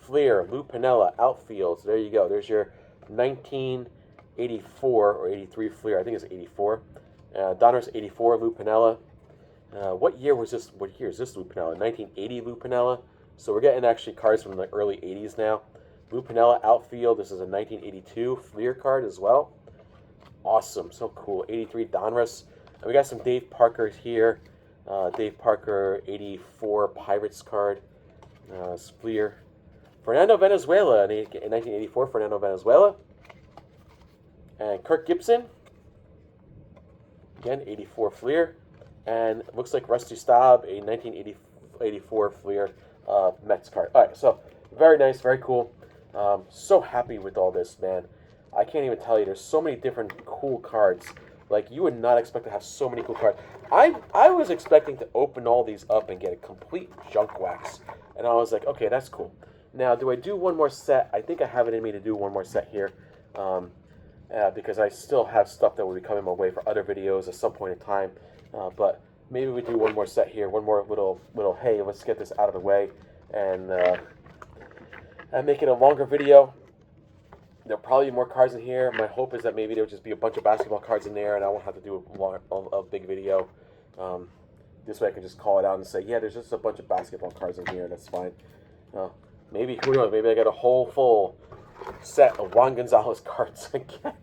Fleer, Lou Piniella, outfield. So there you go. There's your 1984 or 83 Fleer. I think it's 84. Donruss, 84. Lou Piniella. What year was this? What year is this Lou Piniella? 1980 Lou Piniella. So we're getting actually cards from the early 80s now. Lou Piniella, outfield. This is a 1982 Fleer card as well. Awesome. So cool. 83 Donruss. And we got some Dave Parker here. Dave Parker, 84 Pirates card. Fleer. Fernando Venezuela in 1984. Fernando Venezuela. And Kirk Gibson. Again, 84 Fleer. And it looks like Rusty Staub, a 1984 Fleer Mets card. All right, so very nice, very cool. So happy with all this, man. I can't even tell you. There's so many different cool cards. Like, you would not expect to have so many cool cards. I was expecting to open all these up and get a complete junk wax. And I was like, okay, that's cool. Now, do I do one more set? I think I have it in me to do one more set here. Because I still have stuff that will be coming my way for other videos at some point in time. But maybe we do one more set here. One more little hey, let's get this out of the way. And make it a longer video. There'll probably be more cards in here. My hope is that maybe there'll just be a bunch of basketball cards in there, and I won't have to do a big video. This way I can just call it out and say, yeah, there's just a bunch of basketball cards in here. That's fine. Maybe, who knows, maybe I got a whole full set of Juan Gonzalez cards again.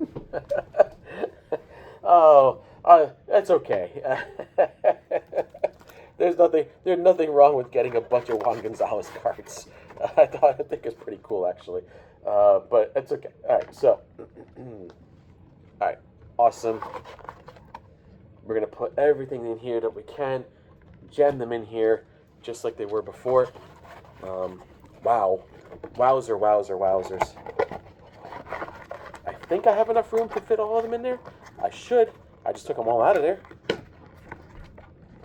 That's okay. There's nothing wrong with getting a bunch of Juan Gonzalez cards. I think it's pretty cool, actually. But it's okay. All right, so, all right, awesome. We're gonna put everything in here that we can, jam them in here, just like they were before. Wow, wowzers. I think I have enough room to fit all of them in there. I should. I just took them all out of there.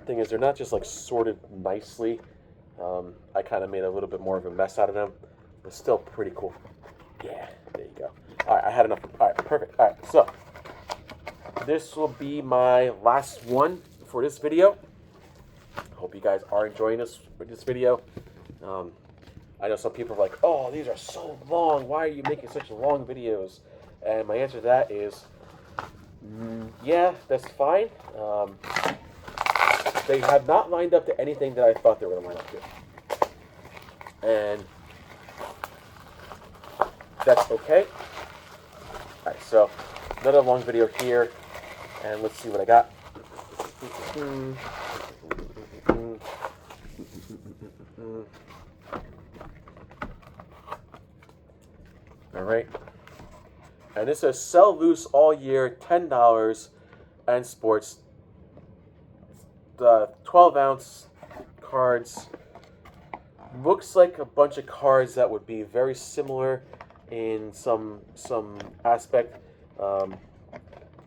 Thing is, they're not just like sorted nicely. I kind of made a little bit more of a mess out of them, but still pretty cool. Yeah, there you go. All right, I had enough. All right, perfect. All right, so this will be my last one for this video. Hope you guys are enjoying this video. I know some people are like, oh, these are so long. Why are you making such long videos? And my answer to that is, yeah, that's fine. They have not lined up to anything that I thought they were going to line up to. And that's okay. All right, so another long video here. And let's see what I got. All right. And this says sell loose all year, $10 and sports. The 12-ounce cards. Looks like a bunch of cards that would be very similar in some aspect.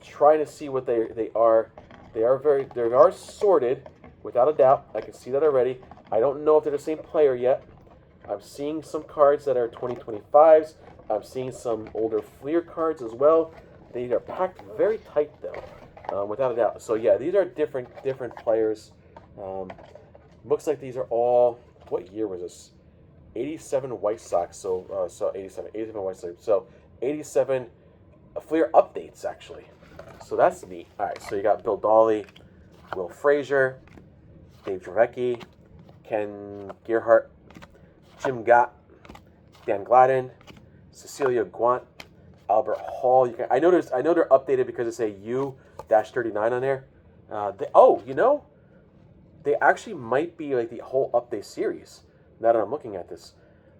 Trying to see what they are. They are sorted, without a doubt. I can see that already. I don't know if they're the same player yet. I'm seeing some cards that are 2025s. I'm seeing some older Fleer cards as well. They are packed very tight though, without a doubt. So yeah, these are different players. Looks like these are all. What year was this? 87 White Sox. So 87 White Sox. So 87 Fleer updates actually. So that's neat. All right. So you got Bill Dawley, Will Frazier, Dave Dravecki, Ken Gerhart, Jim Gott, Dan Gladden, Cecilia Guant, Albert Hall. I know they're updated because it's a U-39 on there. They actually might be like the whole update series. Now that I'm looking at this,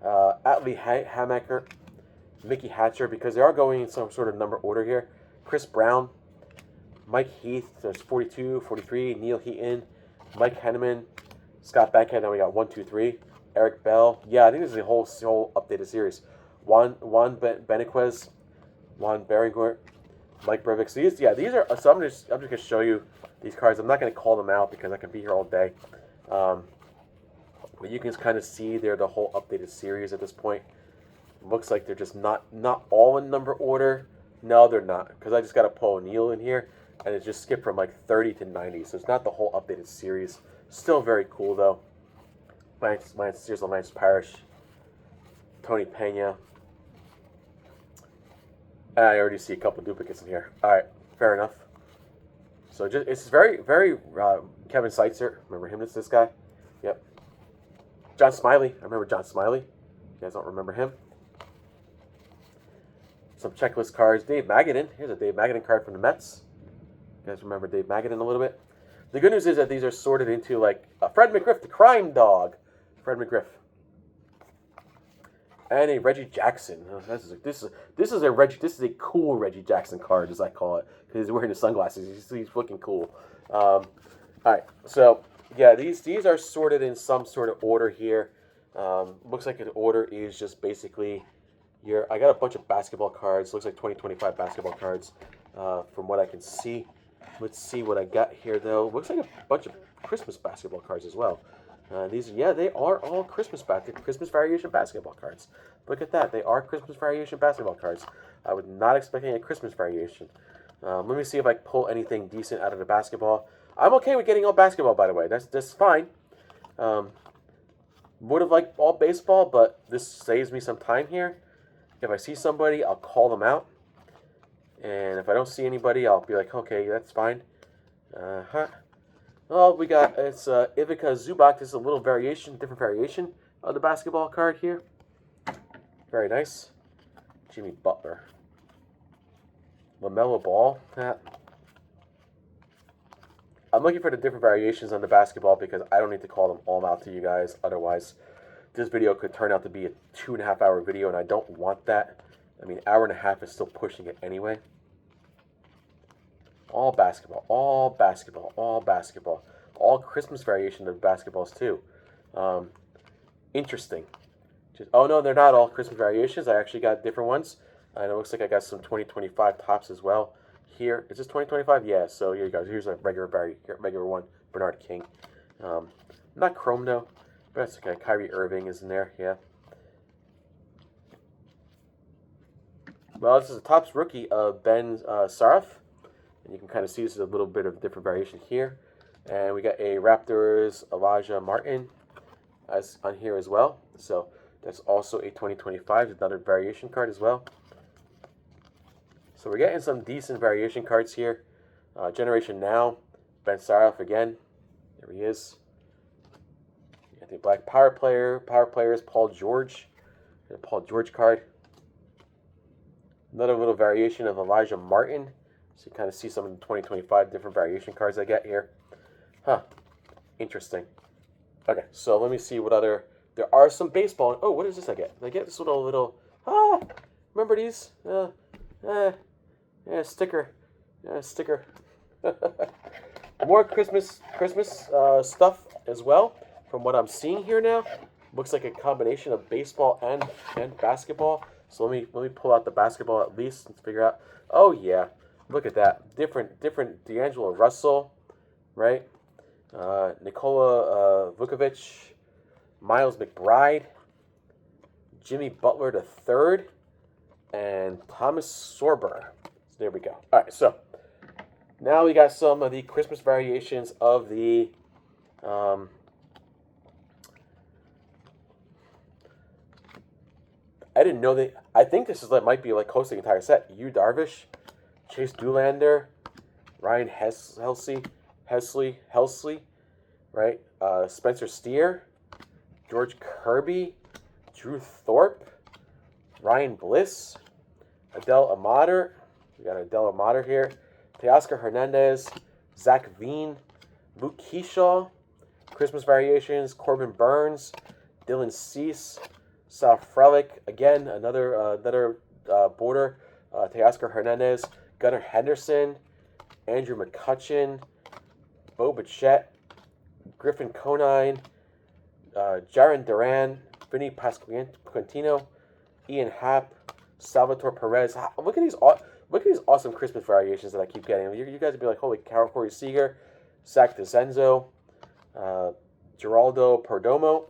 Atlee Hamaker, Mickey Hatcher, because they are going in some sort of number order here. Chris Brown, Mike Heath, there's 42, 43, Neil Heaton, Mike Henneman, Scott Bankhead. Now we got 1, 2, 3. Eric Bell. Yeah, I think this is a whole updated series. Juan Benequez, Juan Berenguer, Mike Brevik. So these are. So I'm just gonna show you these cards. I'm not gonna call them out because I can be here all day. But you can kind of see they're the whole updated series at this point. Looks like they're just not all in number order. No, they're not, because I just got a Paul O'Neill in here, and it just skipped from like 30 to 90. So it's not the whole updated series. Still very cool though. Lance Sears, Lance Parrish, Tony Pena. I already see a couple duplicates in here. All right, fair enough. So it's very Kevin Seitzer. Remember him? It's this guy. Yep. John Smiley. I remember John Smiley. You guys don't remember him? Some checklist cards. Dave Magadan. Here's a Dave Magadan card from the Mets. You guys remember Dave Magadan a little bit? The good news is that these are sorted into like Fred McGriff, the crime dog. Fred McGriff. And a Reggie Jackson. Oh, this is a cool Reggie Jackson card, as I call it, because he's wearing the sunglasses. He's looking cool. All right, so yeah, these are sorted in some sort of order here. Looks like the order is just basically I got a bunch of basketball cards. Looks like 2025 basketball cards from what I can see. Let's see what I got here, though. Looks like a bunch of Christmas basketball cards as well. They are all Christmas variation basketball cards. Look at that. They are Christmas variation basketball cards. I was not expecting a Christmas variation. Let me see if I pull anything decent out of the basketball. I'm okay with getting all basketball, by the way. That's fine. Would have liked all baseball, but this saves me some time here. If I see somebody, I'll call them out. And if I don't see anybody, I'll be like, okay, that's fine. Well, we got, it's Ivica Zubac. This is a little different variation of the basketball card here. Very nice. Jimmy Butler. LaMelo Ball. I'm looking for the different variations on the basketball because I don't need to call them all out to you guys. Otherwise, this video could turn out to be a 2.5 hour video, and I don't want that. I mean, hour and a half is still pushing it anyway. All basketball, all basketball, all basketball. All Christmas variation of basketballs, too. Interesting. Oh, no, they're not all Christmas variations. I actually got different ones. And it looks like I got some 2025 tops as well. Here, is this 2025? Yeah, so here you go. Here's a regular one, Bernard King. Not chrome, though, but that's okay. Kyrie Irving is in there, yeah. Well, this is a Topps rookie of Ben Saraf. And you can kind of see this is a little bit of different variation here. And we got a Raptors Elijah Martin as on here as well. So that's also a 2025, another variation card as well. So we're getting some decent variation cards here. Generation Now, Ben Saraf again. There he is. You got the Black Power Players, Paul George. The Paul George card. Another little variation of Elijah Martin. So you kind of see some of the 2025 different variation cards I get here. Huh. Interesting. Okay, so let me see what other... There are some baseball... Oh, what is this I get? I get this little... Remember these? Sticker. Sticker. More Christmas stuff as well. From what I'm seeing here now. Looks like a combination of baseball and basketball. So let me pull out the basketball at least and figure out. Oh yeah, look at that. Different D'Angelo Russell, right? Nikola Vukovic, Miles McBride, Jimmy Butler III, and Thomas Sorber. So there we go. All right, so now we got some of the Christmas variations of the I didn't know that. I think this might be like close to the entire set. Yu Darvish, Chase Doolander, Ryan Helsley, right? Spencer Steer, George Kirby, Drew Thorpe, Ryan Bliss, Adele Amater. We got Adele Amater here. Teoscar Hernandez, Zach Veen, Luke Keyshaw, Christmas variations, Corbin Burns, Dylan Cease, Sal Frelick, again, another border. Teoscar Hernandez, Gunnar Henderson, Andrew McCutcheon, Bo Bichette, Griffin Conine, Jaron Duran, Vinny Pasquantino, Ian Happ, Salvatore Perez. Look at these awesome Christmas variations that I keep getting. You guys would be like, holy cow, Corey Seager, Zach DeCenzo, Geraldo Perdomo.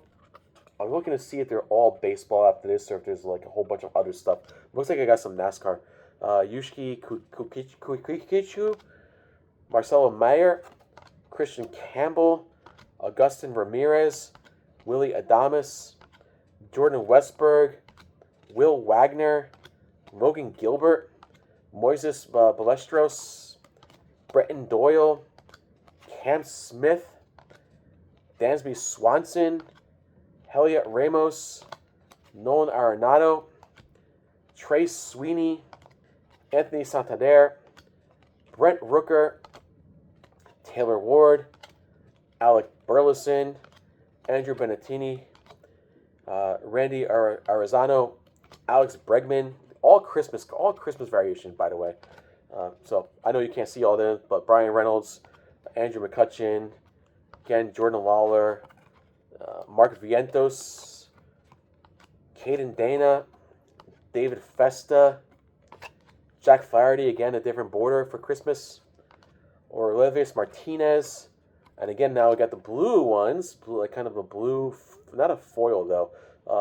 I'm looking to see if they're all baseball after this or if there's like a whole bunch of other stuff. Looks like I got some NASCAR. Yushki Kukichu, Marcelo Mayer, Christian Campbell, Augustin Ramirez, Willie Adames, Jordan Westberg, Will Wagner, Logan Gilbert, Moises Balestros, Bretton Doyle, Cam Smith, Dansby Swanson, Heliot Ramos, Nolan Arenado, Trace Sweeney, Anthony Santander, Brent Rooker, Taylor Ward, Alec Burleson, Andrew Benettini, Randy Arizano, Alex Bregman, all Christmas variation, by the way. So I know you can't see all them, but Brian Reynolds, Andrew McCutcheon, again Jordan Lawler, Mark Vientos, Caden Dana, David Festa, Jack Flaherty, again a different border for Christmas, Orlevis Martinez, and again now we got the blue ones, like kind of a blue, not a foil though,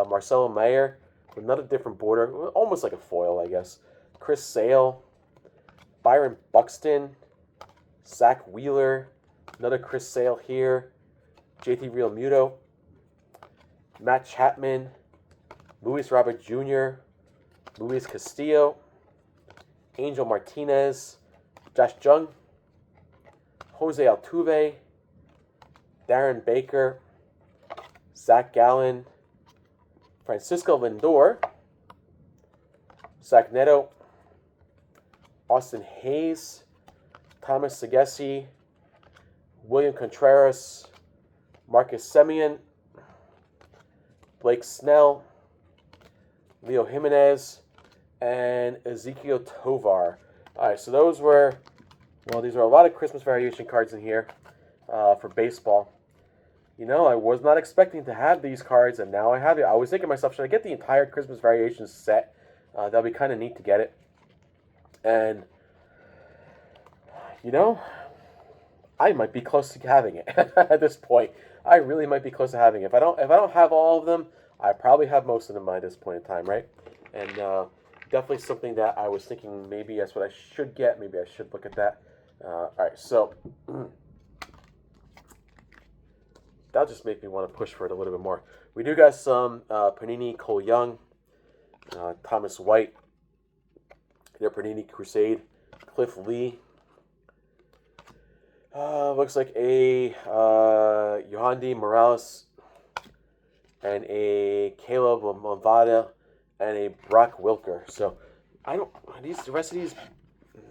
Marcelo Mayer, another different border, almost like a foil I guess, Chris Sale, Byron Buxton, Zach Wheeler, another Chris Sale here, JT Realmuto, Matt Chapman, Luis Robert Jr., Luis Castillo, Angel Martinez, Josh Jung, Jose Altuve, Darren Baker, Zach Gallen, Francisco Lindor, Zach Neto, Austin Hayes, Thomas Segesi, William Contreras, Marcus Semien, Blake Snell, Leo Jimenez, and Ezekiel Tovar. All right, so those were, well, these are a lot of Christmas variation cards in here for baseball. You know, I was not expecting to have these cards, and now I have it. I was thinking to myself, should I get the entire Christmas variations set? That'll be kind of neat to get it. And, you know, I might be close to having it at this point. I really might be close to having it. If I don't have all of them, I probably have most of them by this point in time, right? And definitely something that I was thinking maybe that's what I should get. Maybe I should look at that. All right, so that'll just make me want to push for it a little bit more. We do got some Panini Cole Young, Thomas White, their Panini Crusade, Cliff Lee. Looks like a Yohandy Morales and a Caleb Movada and a Brock Wilker. So the rest of these,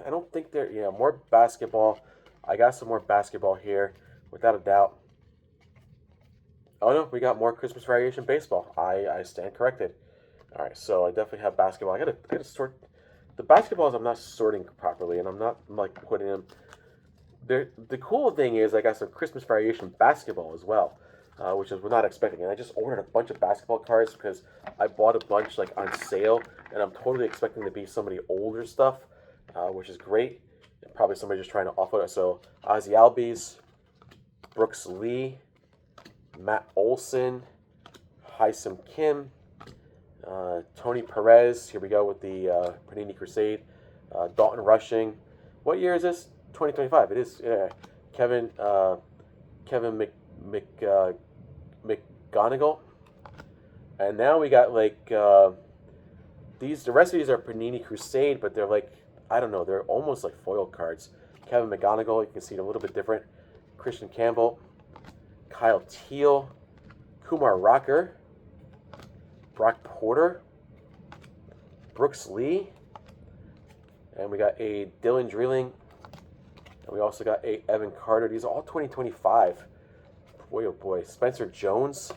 I don't think they're, more basketball. I got some more basketball here, without a doubt. Oh no, we got more Christmas variation baseball. I stand corrected. All right, so I definitely have basketball. I gotta sort the basketballs. I'm not sorting properly, and I'm not like putting them. The cool thing is I got some Christmas variation basketball as well, which we're not expecting. And I just ordered a bunch of basketball cards because I bought a bunch like on sale, and I'm totally expecting to be some of the older stuff, which is great. And probably somebody just trying to offer it. So Ozzy Albies, Brooks Lee, Matt Olson, Hyesum Kim, Tony Perez. Here we go with the Panini Crusade. Dalton Rushing. What year is this? 2025. It is. Kevin McGonigal. And now we got like these. The rest of these are Panini Crusade, but they're like, I don't know. They're almost like foil cards. Kevin McGonigal. You can see it a little bit different. Christian Campbell, Kyle Teal, Kumar Rocker, Brock Porter, Brooks Lee, and we got a Dylan Drilling, and we also got a Evan Carter. These are all 2025. Boy, oh boy. Spencer Jones,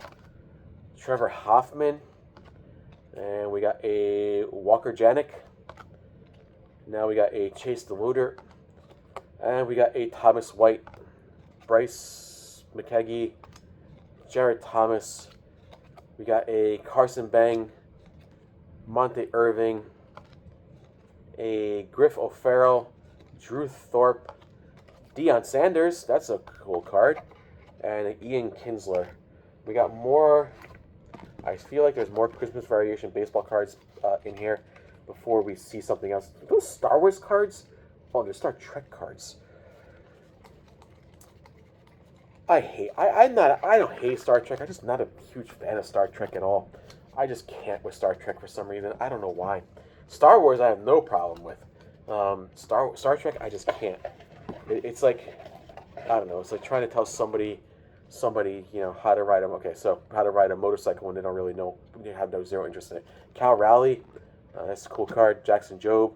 Trevor Hoffman, And we got a Walker Janik. Now we got a Chase DeLuder. And we got a Thomas White, Bryce McKeggie, Jared Thomas. We got a Carson Bang, Monte Irving, a Griff O'Farrell, Drew Thorpe, Deion Sanders. That's a cool card. And an Ian Kinsler. We got more. I feel like there's more Christmas variation baseball cards in here before we see something else. Those Star Wars cards? Oh, there's Star Trek cards. I don't hate Star Trek. I'm just not a huge fan of Star Trek at all. I just can't with Star Trek for some reason. I don't know why. Star Wars I have no problem with. Star Trek I just can't. It's like, I don't know. It's like trying to tell somebody, how to ride them. Okay, so how to ride a motorcycle when they don't really know, they have no zero interest in it. Cal Raleigh, that's a cool card. Jackson Jobe.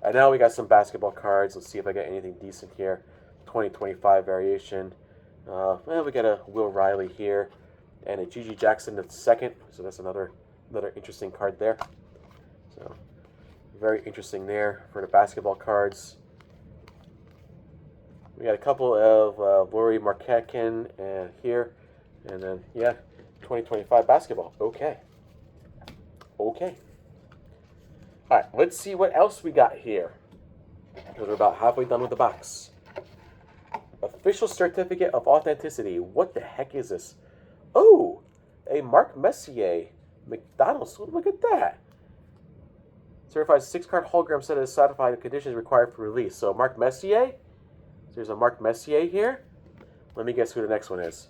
And now we got some basketball cards. Let's see if I got anything decent here. 2025 variation. Well, we got a Will Riley here, and a Gigi Jackson the second. So that's another interesting card there. So very interesting there for the basketball cards. We got a couple of Laurie Markkanen here, and then 2025 basketball. Okay. All right, let's see what else we got here, because we're about halfway done with the box. Official Certificate of Authenticity. What the heck is this? Oh, a Mark Messier McDonald's. Look at that. Certified 6-card hologram set is satisfied the conditions required for release. So Mark Messier. There's a Mark Messier here. Let me guess who the next one is.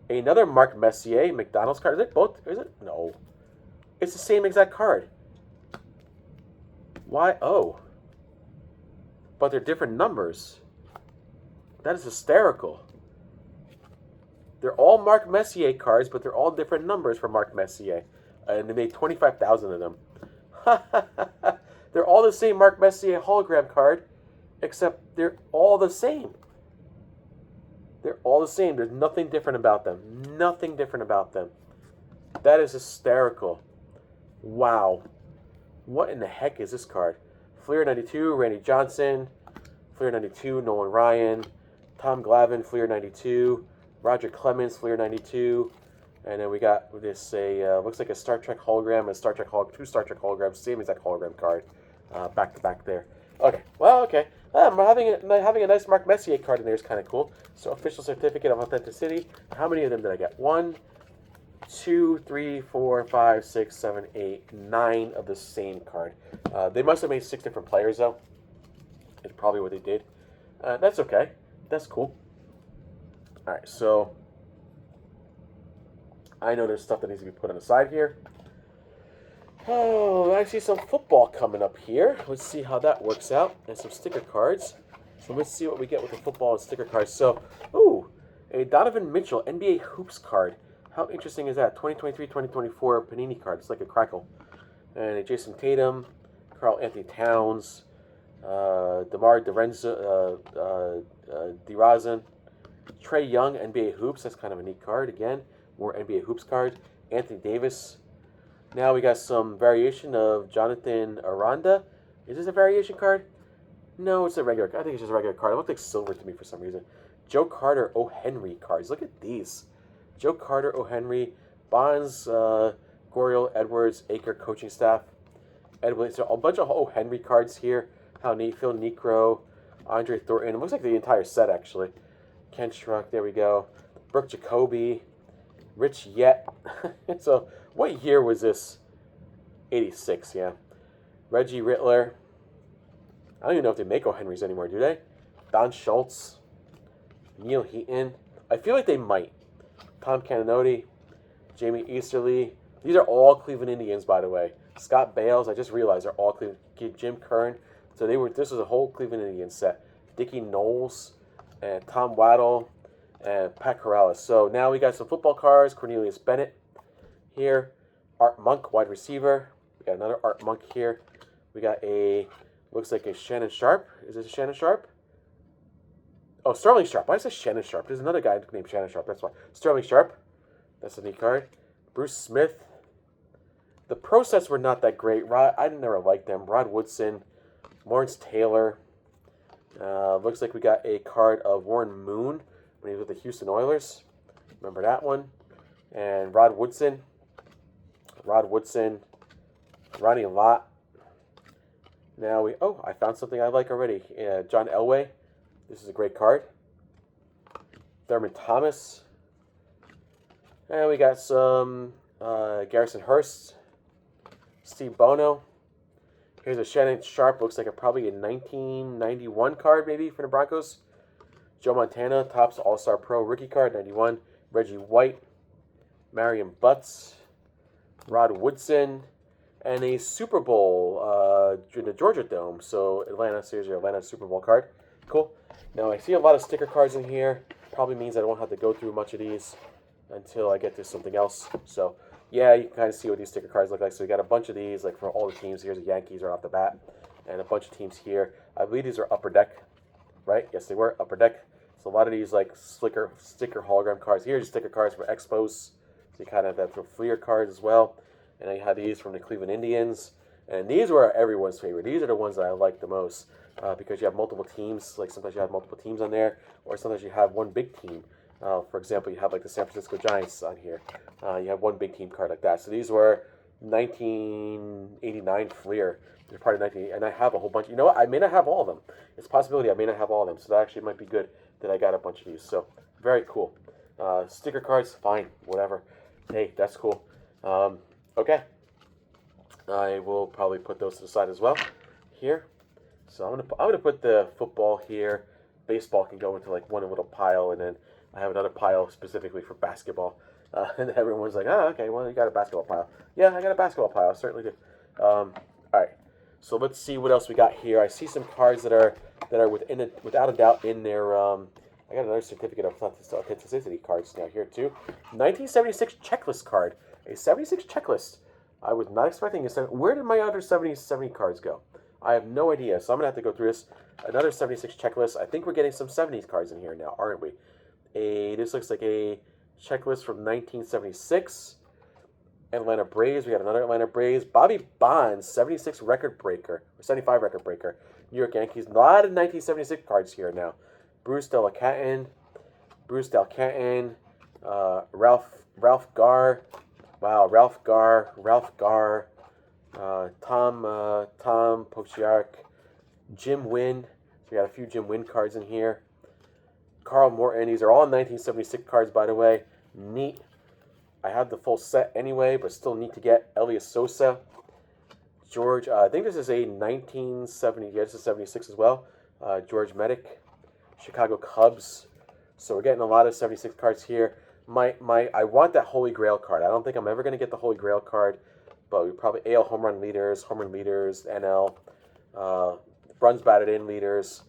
Another Mark Messier McDonald's card. Is it both? Is it? No. It's the same exact card. Why? Oh. But they're different numbers. That is hysterical. They're all Mark Messier cards, but they're all different numbers for Mark Messier. And they made 25,000 of them. They're all the same Mark Messier hologram card, except they're all the same. They're all the same. There's nothing different about them. Nothing different about them. That is hysterical. Wow. What in the heck is this card? Fleer 92, Randy Johnson. Fleer 92, Nolan Ryan. Tom Glavine, Fleer 92. Roger Clemens, Fleer 92. And then we got this, looks like a Star Trek hologram and two Star Trek holograms, same exact hologram card, back to back there. Okay, well, okay. Having a nice Mark Messier card in there is kind of cool. So, Official Certificate of Authenticity. How many of them did I get? 1, 2, 3, 4, 5, 6, 7, 8, 9 of the same card. They must have made 6 different players, though. It's probably what they did. That's okay. That's cool. All right, so I know there's stuff that needs to be put on the side here. Oh, I see some football coming up here. Let's see how that works out. And some sticker cards. So let's see what we get with the football and sticker cards. So, ooh, a Donovan Mitchell NBA Hoops card. How interesting is that? 2023-2024 Panini card. It's like a crackle. And a Jason Tatum, Karl Anthony Towns, DeMar DeRozan, Trey Young, NBA Hoops. That's kind of a neat card. Again, more NBA Hoops card. Anthony Davis. Now we got some variation of Jonathan Aranda. Is this a variation card? No, it's a regular. I think it's just a regular card. It looked like silver to me for some reason. Joe Carter O. Henry cards. Look at these. Joe Carter O. Henry, Bonds, Goriel, Edwards, Aker coaching staff. Edwards. So a bunch of O. Henry cards here. How neat. Phil Necro, Andre Thornton. It looks like the entire set, actually. Ken Schruck. There we go. Brooke Jacoby. Rich Yet. So, what year was this? 86, yeah. Reggie Rittler. I don't even know if they make O. Henrys anymore, do they? Don Schultz. Neil Heaton. I feel like they might. Tom Cannonoti. Jamie Easterly. These are all Cleveland Indians, by the way. Scott Bales, I just realized they're all Cleveland. Jim Kern. So this was a whole Cleveland Indians set. Dickie Knowles. And Tom Waddle. And Pat Corrales. So now we got some football cards. Cornelius Bennett here. Art Monk, wide receiver. We got another Art Monk here. We got looks like a Shannon Sharp. Is this a Shannon Sharp? Oh, Sterling Sharp. Why is it Shannon Sharp? There's another guy named Shannon Sharp. That's why. Sterling Sharp. That's a neat card. Bruce Smith. The pro sets were not that great. I never liked them. Rod Woodson, Lawrence Taylor. Looks like we got a card of Warren Moon when he was with the Houston Oilers. Remember that one? And Rod Woodson, Ronnie Lott. Now I found something I like already. John Elway. This is a great card. Thurman Thomas. And we got some Garrison Hurst. Steve Bono. Here's a Shannon Sharp. Looks like probably a 1991 card maybe for the Broncos. Joe Montana, Topps All-Star Pro rookie card, 91. Reggie White. Marion Butts. Rod Woodson. And a Super Bowl in the Georgia Dome. So Atlanta Super Bowl card. Cool. Now I see a lot of sticker cards in here. Probably means I don't have to go through much of these until I get to something else. So yeah, you can kind of see what these sticker cards look like. So we got a bunch of these, like for all the teams. Here's the Yankees right off the bat, and a bunch of teams here. I believe these are Upper Deck, right? Yes, they were Upper Deck. So a lot of these like sticker hologram cards. Here's sticker cards for Expos. So you kind of have the Fleer cards as well. And then you have these from the Cleveland Indians. And these were everyone's favorite. These are the ones that I like the most because you have multiple teams. Like sometimes you have multiple teams on there, or sometimes you have one big team. For example, you have like the San Francisco Giants on here. You have one big team card like that. So these were 1989 Fleer. They're part of 1980, and I have a whole bunch. You know what? I may not have all of them. It's a possibility I may not have all of them. So that actually might be good that I got a bunch of these. So very cool. Sticker cards, fine, whatever. Hey, that's cool. Okay. I will probably put those to the side as well here. So I'm gonna put the football here. Baseball can go into like one little pile, and then I have another pile specifically for basketball. And everyone's like, oh, okay, well, you got a basketball pile. Yeah, I got a basketball pile. I certainly do. All right. So let's see what else we got here. I see some cards that are without a doubt in their. I got another certificate of authenticity cards now here too. 1976 checklist card. A 76 checklist. I was not expecting a 70. Where did my other 70 cards go? I have no idea. So I'm gonna have to go through this. Another 76 checklist. I think we're getting some 70s cards in here now, aren't we? This looks like a checklist from 1976. Atlanta Braves. We got another Atlanta Braves. Bobby Bonds, 76 record breaker, or 75 record breaker. New York Yankees. A lot of 1976 cards here now. Bruce Delcanton. Ralph Garr. Wow, Ralph Garr. Tom Pochiark. Jim Wynn. So we got a few Jim Wynn cards in here. Carl Morton. These are all 1976 cards, by the way. Neat. I have the full set anyway, but still neat to get. Elias Sosa. George. I think this is a 1970. Yeah, this is 76 as well. George Medic. Chicago Cubs. So we're getting a lot of 76 cards here. I want that Holy Grail card. I don't think I'm ever going to get the Holy Grail card, but we probably AL home run leaders, NL, runs batted in leaders,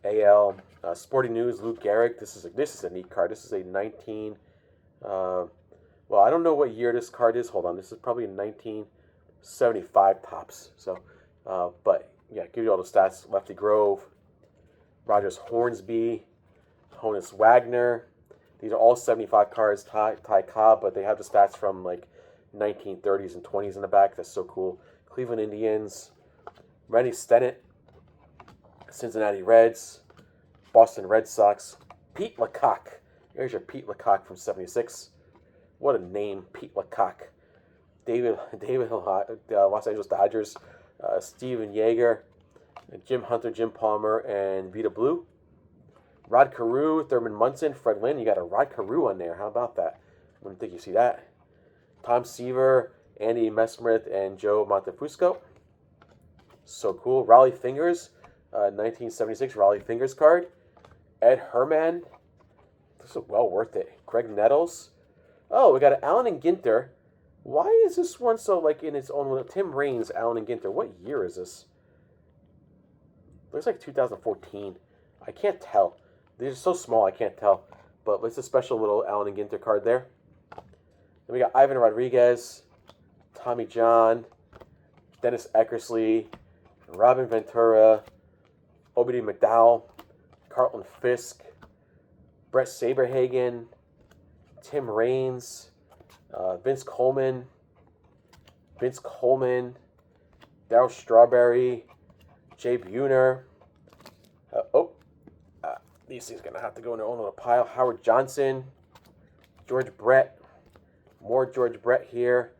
AL, Sporting News, Lou Gehrig. This is a neat card. This is a 19. Well, I don't know what year this card is. Hold on, this is probably a 1975 tops. So, but yeah, give you all the stats. Lefty Grove, Rogers Hornsby, Honus Wagner. These are all 75 cards, Ty Cobb, but they have the stats from like 1930s and 20s in the back. That's so cool. Cleveland Indians, Rennie Stennett, Cincinnati Reds, Boston Red Sox, Pete LaCock. There's your Pete LaCock from 76. What a name, Pete LaCock. David, Los Angeles Dodgers, Steven Yeager, Jim Hunter, Jim Palmer, and Vita Blue. Rod Carew, Thurman Munson, Fred Lynn. You got a Rod Carew on there. How about that? I wouldn't think you see that. Tom Seaver, Andy Mesmith, and Joe Montefusco. So cool. Raleigh Fingers, 1976 Raleigh Fingers card. Ed Herman. This is well worth it. Greg Nettles. Oh, we got an Allen and Ginter. Why is this one so like in its own? Tim Raines, Allen and Ginter. What year is this? Looks like 2014. I can't tell. These are so small, I can't tell. But it's a special little Allen and Ginter card there. Then we got Ivan Rodriguez, Tommy John, Dennis Eckersley, Robin Ventura, Obidi McDowell, Carlton Fisk, Brett Saberhagen, Tim Raines, Vince Coleman, Vince Coleman, Darryl Strawberry, Jay Buhner. These things are going to have to go in their own little pile. Howard Johnson, George Brett, more George Brett here,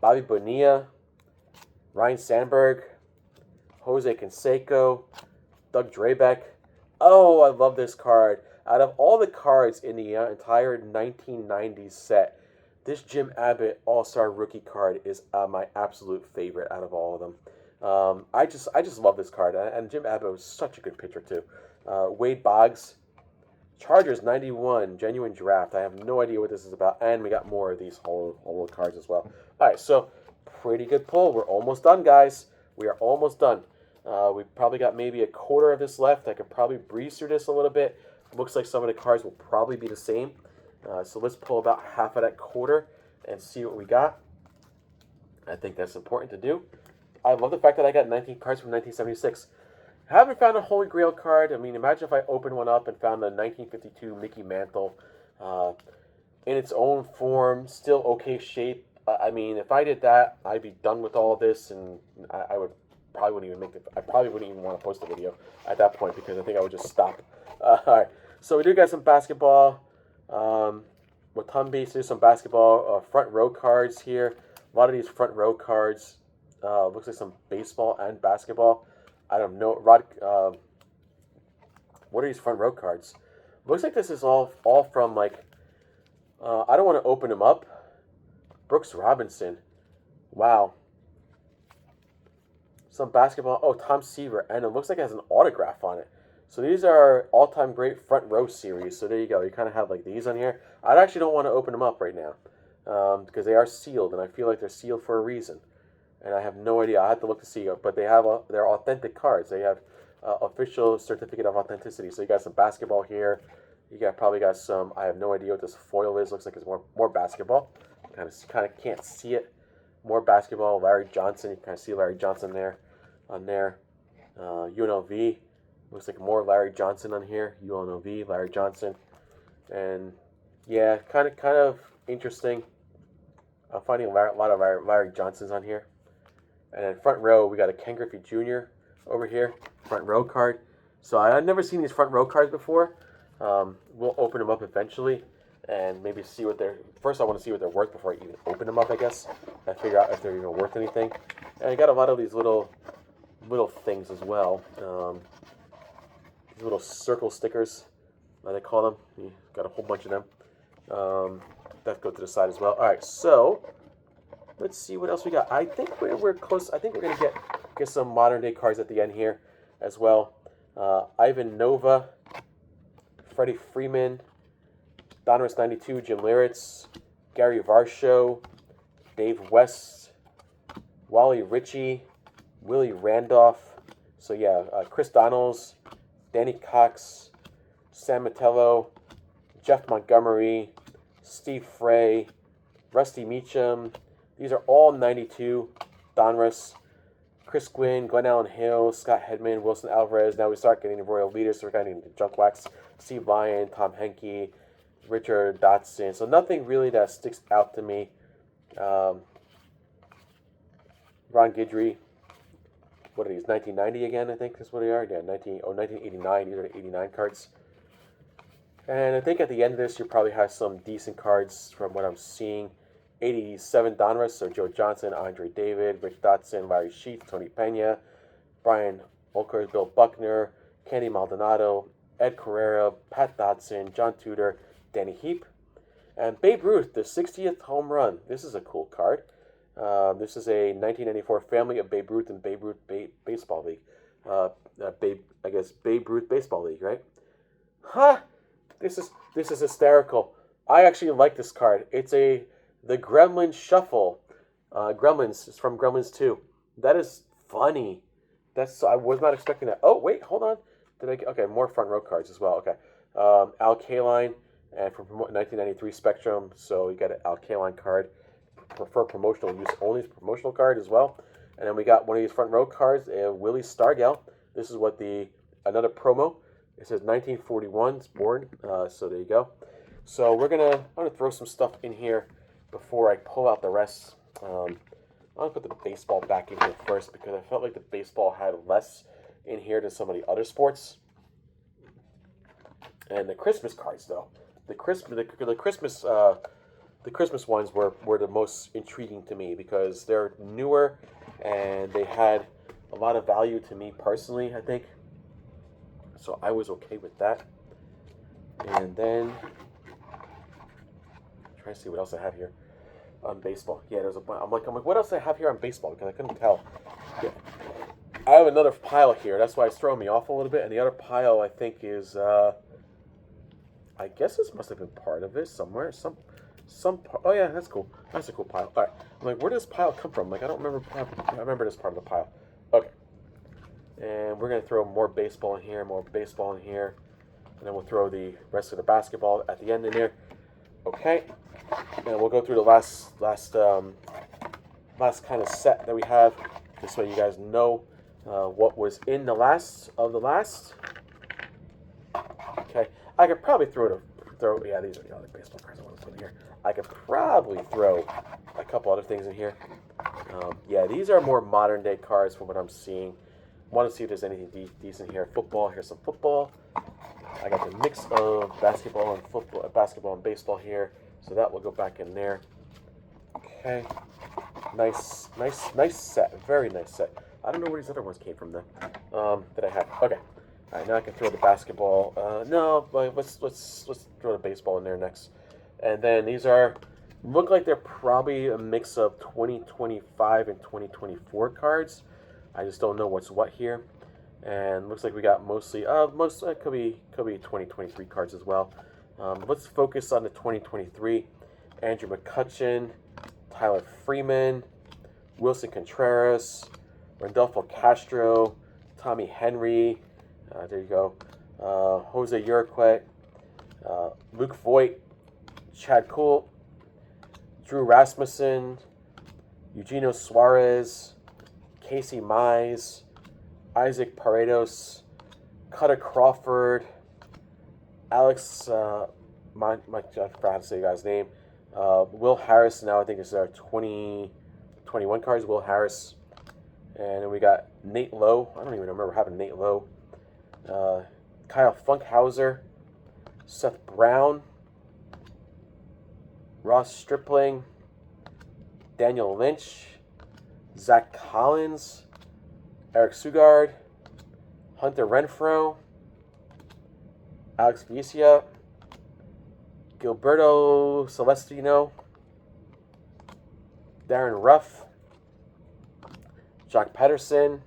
Bobby Bonilla, Ryan Sandberg, Jose Canseco, Doug Drabeck. Oh, I love this card. Out of all the cards in the entire 1990s set, this Jim Abbott All-Star Rookie card is my absolute favorite out of all of them. I just love this card, and Jim Abbott was such a good pitcher too. Wade Boggs, Chargers 91, genuine draft. I have no idea what this is about, and we got more of these whole cards as well. All right, so pretty good pull. We're almost done, guys. We are almost done. We've probably got maybe a quarter of this left. I could probably breeze through this a little bit. Looks like some of the cards will probably be the same. So let's pull about half of that quarter and see what we got. I think that's important to do. I love the fact that I got 19 cards from 1976. I haven't found a Holy Grail card. I mean, imagine if I opened one up and found the 1952 Mickey Mantle in its own form, still okay shape. I mean, if I did that, I'd be done with all of this, and I would probably wouldn't even make it. I probably wouldn't even want to post a video at that point because I think I would just stop. All right, so we do got some basketball. Watumbi, so some basketball front row cards here. A lot of these front row cards looks like some baseball and basketball. I don't know, what are these front row cards? Looks like this is all from like. I don't want to open them up. Brooks Robinson, wow. Some basketball. Oh, Tom Seaver, and it looks like it has an autograph on it. So these are all-time great front row series. So there you go. You kind of have like these on here. I actually don't want to open them up right now because they are sealed, and I feel like they're sealed for a reason. And I have no idea. I have to look to see, but they're authentic cards. They have official certificate of authenticity. So you got some basketball here. You probably got some. I have no idea what this foil is. Looks like it's more basketball. Kind of can't see it. More basketball. Larry Johnson. You kind of see Larry Johnson there, on there. UNLV. Looks like more Larry Johnson on here. UNLV, Larry Johnson, and yeah, kind of interesting. I'm finding a lot of Larry Johnsons on here. And then front row, we got a Ken Griffey Jr. over here, front row card. So I've never seen these front row cards before. We'll open them up eventually and maybe see what they're. First, I want to see what they're worth before I even open them up, I guess, and figure out if they're even worth anything. And I got a lot of these little things as well. These little circle stickers, they call them. You got a whole bunch of them. That go to the side as well. All right, so let's see what else we got. I think we're close. I think we're gonna get some modern day cards at the end here as well. Ivan Nova, Freddie Freeman, Donruss 92, Jim Leyritz, Gary Varsho, Dave West, Wally Ritchie, Willie Randolph. So yeah, Chris Donnells, Danny Cox, Sam Mettello, Jeff Montgomery, Steve Frey, Rusty Meacham. These are all 92 Donruss. Chris Gwynn, Glenn Allen Hill, Scott Hedman, Wilson Alvarez. Now we start getting the Royal Leaders, so we're getting the Junk Wax, Steve Lyon, Tom Henke, Richard Dotson. So nothing really that sticks out to me. Ron Guidry. What are these? 1990 again, I think that's what they are. Yeah, 1989. These are the 89 cards. And I think at the end of this, you probably have some decent cards from what I'm seeing. 87 Donruss, so Joe Johnson, Andre David, Rich Dotson, Larry Sheets, Tony Pena, Brian Olker, Bill Buckner, Candy Maldonado, Ed Carrera, Pat Dotson, John Tudor, Danny Heap, and Babe Ruth, the 60th home run. This is a cool card. This is a 1994 family of Babe Ruth and Babe Ruth Baseball League. Babe Ruth Baseball League, right? Huh? This is hysterical. I actually like this card. It's the Gremlins Shuffle. Gremlins is from Gremlins 2. That is funny. I was not expecting that. Oh wait, hold on. Okay, more front row cards as well. Okay, Al Kaline and from 1993 Spectrum. So you got an Al Kaline card for promotional use only. Promotional card as well. And then we got one of these front row cards, Willie Stargell. This is what another promo. It says 1941. It's born. So there you go. So I'm gonna throw some stuff in here before I pull out the rest. I'll put the baseball back in here first because I felt like the baseball had less in here than some of the other sports. And the Christmas cards, though, the Christmas ones were the most intriguing to me because they're newer and they had a lot of value to me personally, I think. So I was okay with that. And then trying to see what else I have here on baseball. Yeah, I'm like, what else do I have here on baseball? Because I couldn't tell. Yeah. I have another pile here. That's why it's throwing me off a little bit. And the other pile, I think, is I guess this must have been part of this somewhere. Oh yeah, that's cool. That's a cool pile. All right. I'm like, where does this pile come from? Like, I don't remember. I remember this part of the pile. Okay. And we're gonna throw more baseball in here, and then we'll throw the rest of the basketball at the end in there. Okay. And we'll go through the last kind of set that we have, just so you guys know what was in the last of the last. Okay. I could probably throw. Yeah, these are the other baseball cards I want to put in here. I could probably throw a couple other things in here. Yeah, these are more modern day cards from what I'm seeing. Want to see if there's anything decent here. Football. Here's some football. I got the mix of basketball and baseball here, so that will go back in there. Okay. Nice set. Very nice set. I don't know where these other ones came from though. That I had. Okay. All right, now I can throw the basketball. No, but let's throw the baseball in there next. And then these look like they're probably a mix of 2025 and 2024 cards. I just don't know what's what here. And looks like we got mostly could be 2023 cards as well. Let's focus on the 2023. Andrew McCutchen, Tyler Freeman, Wilson Contreras, Randolfo Castro, Tommy Henry. There you go. Jose Urquidy, Luke Voigt, Chad Kuhl, Drew Rasmussen, Eugenio Suarez, Casey Mize, Isaac Paredes, Cutter Crawford, Alex, I forgot to say the guy's name, Will Harris. Now I think it's our 2021 cards, Will Harris. And then we got Nate Lowe. I don't even remember having Nate Lowe. Kyle Funkhauser, Seth Brown, Ross Stripling, Daniel Lynch, Zach Collins, Eric Sugard, Hunter Renfroe, Alex Vizia, Gilberto Celestino, Darren Ruff, Jock Pedersen,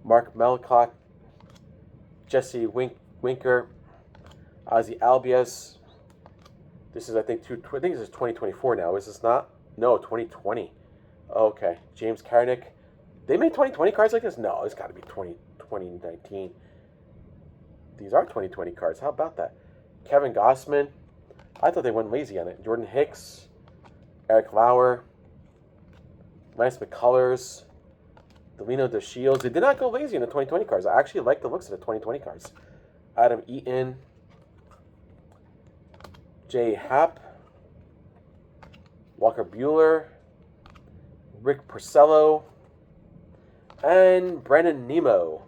Mark Melcock, Jesse Winker, Ozzy Albies. This is, I think, this is 2024 now. Is this not? No, 2020. Okay. James Karnick. They made 2020 cards like this? No, it's got to be 2019. These are 2020 cards. How about that? Kevin Gossman. I thought they went lazy on it. Jordan Hicks, Eric Lauer, Lance McCullers, Delino DeShields. They did not go lazy in the 2020 cards. I actually like the looks of the 2020 cards. Adam Eaton, Jay Happ, Walker Buehler, Rick Porcello, and Brandon Nemo.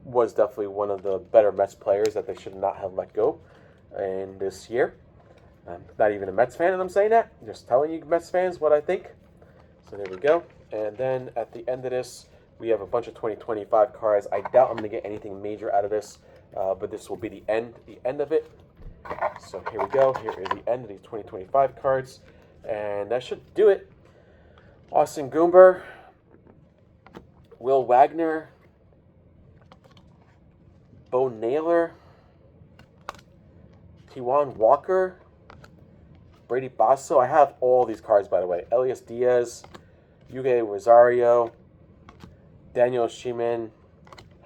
Was definitely one of the better Mets players that they should not have let go in this year. I'm not even a Mets fan, and I'm saying that. I'm just telling you, Mets fans, what I think. So there we go. And then at the end of this, we have a bunch of 2025 cards. I doubt I'm going to get anything major out of this, but this will be the end of it. So here we go. Here is the end of these 2025 cards, and that should do it. Austin Goomber, Will Wagner, Bo Naylor, Tijuan Walker, Brady Basso. I have all these cards, by the way. Elias Diaz, Yuge Rosario, Daniel Sheeman,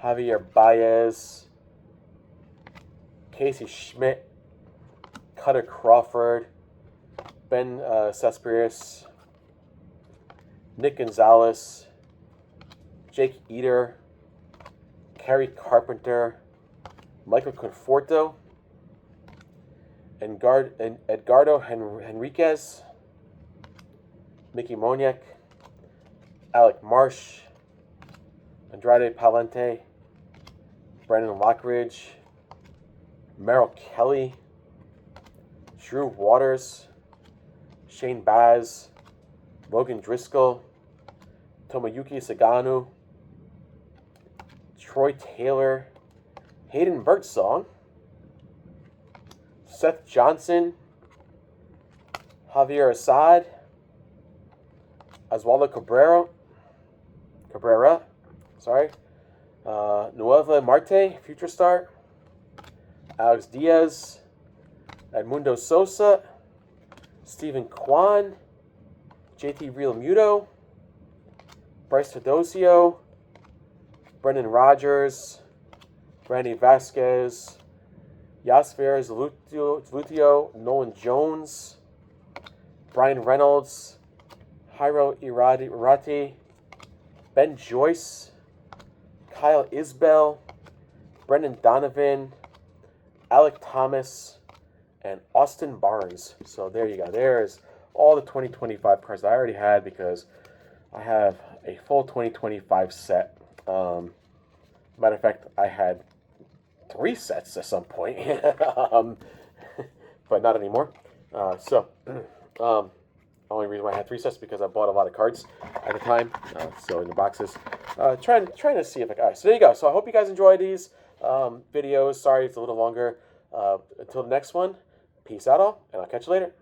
Javier Baez, Casey Schmidt, Cutter Crawford, Ben Cespedes, Nick Gonzalez, Jake Eater, Kerry Carpenter, Michael Conforto, Edgardo Henriquez, Mickey Moniak, Alec Marsh, Andrade Palente, Brandon Lockridge, Merrill Kelly, Drew Waters, Shane Baz, Logan Driscoll, Tomoyuki Saganu, Troy Taylor, Hayden Birdsong, Seth Johnson, Javier Assad, Oswaldo Cabrera, Nueva Marte, future star, Alex Diaz, Edmundo Sosa, Stephen Kwan, JT Realmuto, Bryce Teodosio, Brendan Rodgers, Randy Vasquez, Yasser Zalutio, Nolan Jones, Brian Reynolds, Jairo Irati, Ben Joyce, Kyle Isbell, Brendan Donovan, Alec Thomas, and Austin Barnes. So there you go. There's all the 2025 cards that I already had because I have a full 2025 set. Matter of fact, I had 3 sets at some point, but not anymore. The only reason why I had 3 sets is because I bought a lot of cards at the time. So in the boxes, trying to see if I. All right, so there you go. So I hope you guys enjoy these videos. Sorry it's a little longer. Until the next one, peace out all, and I'll catch you later.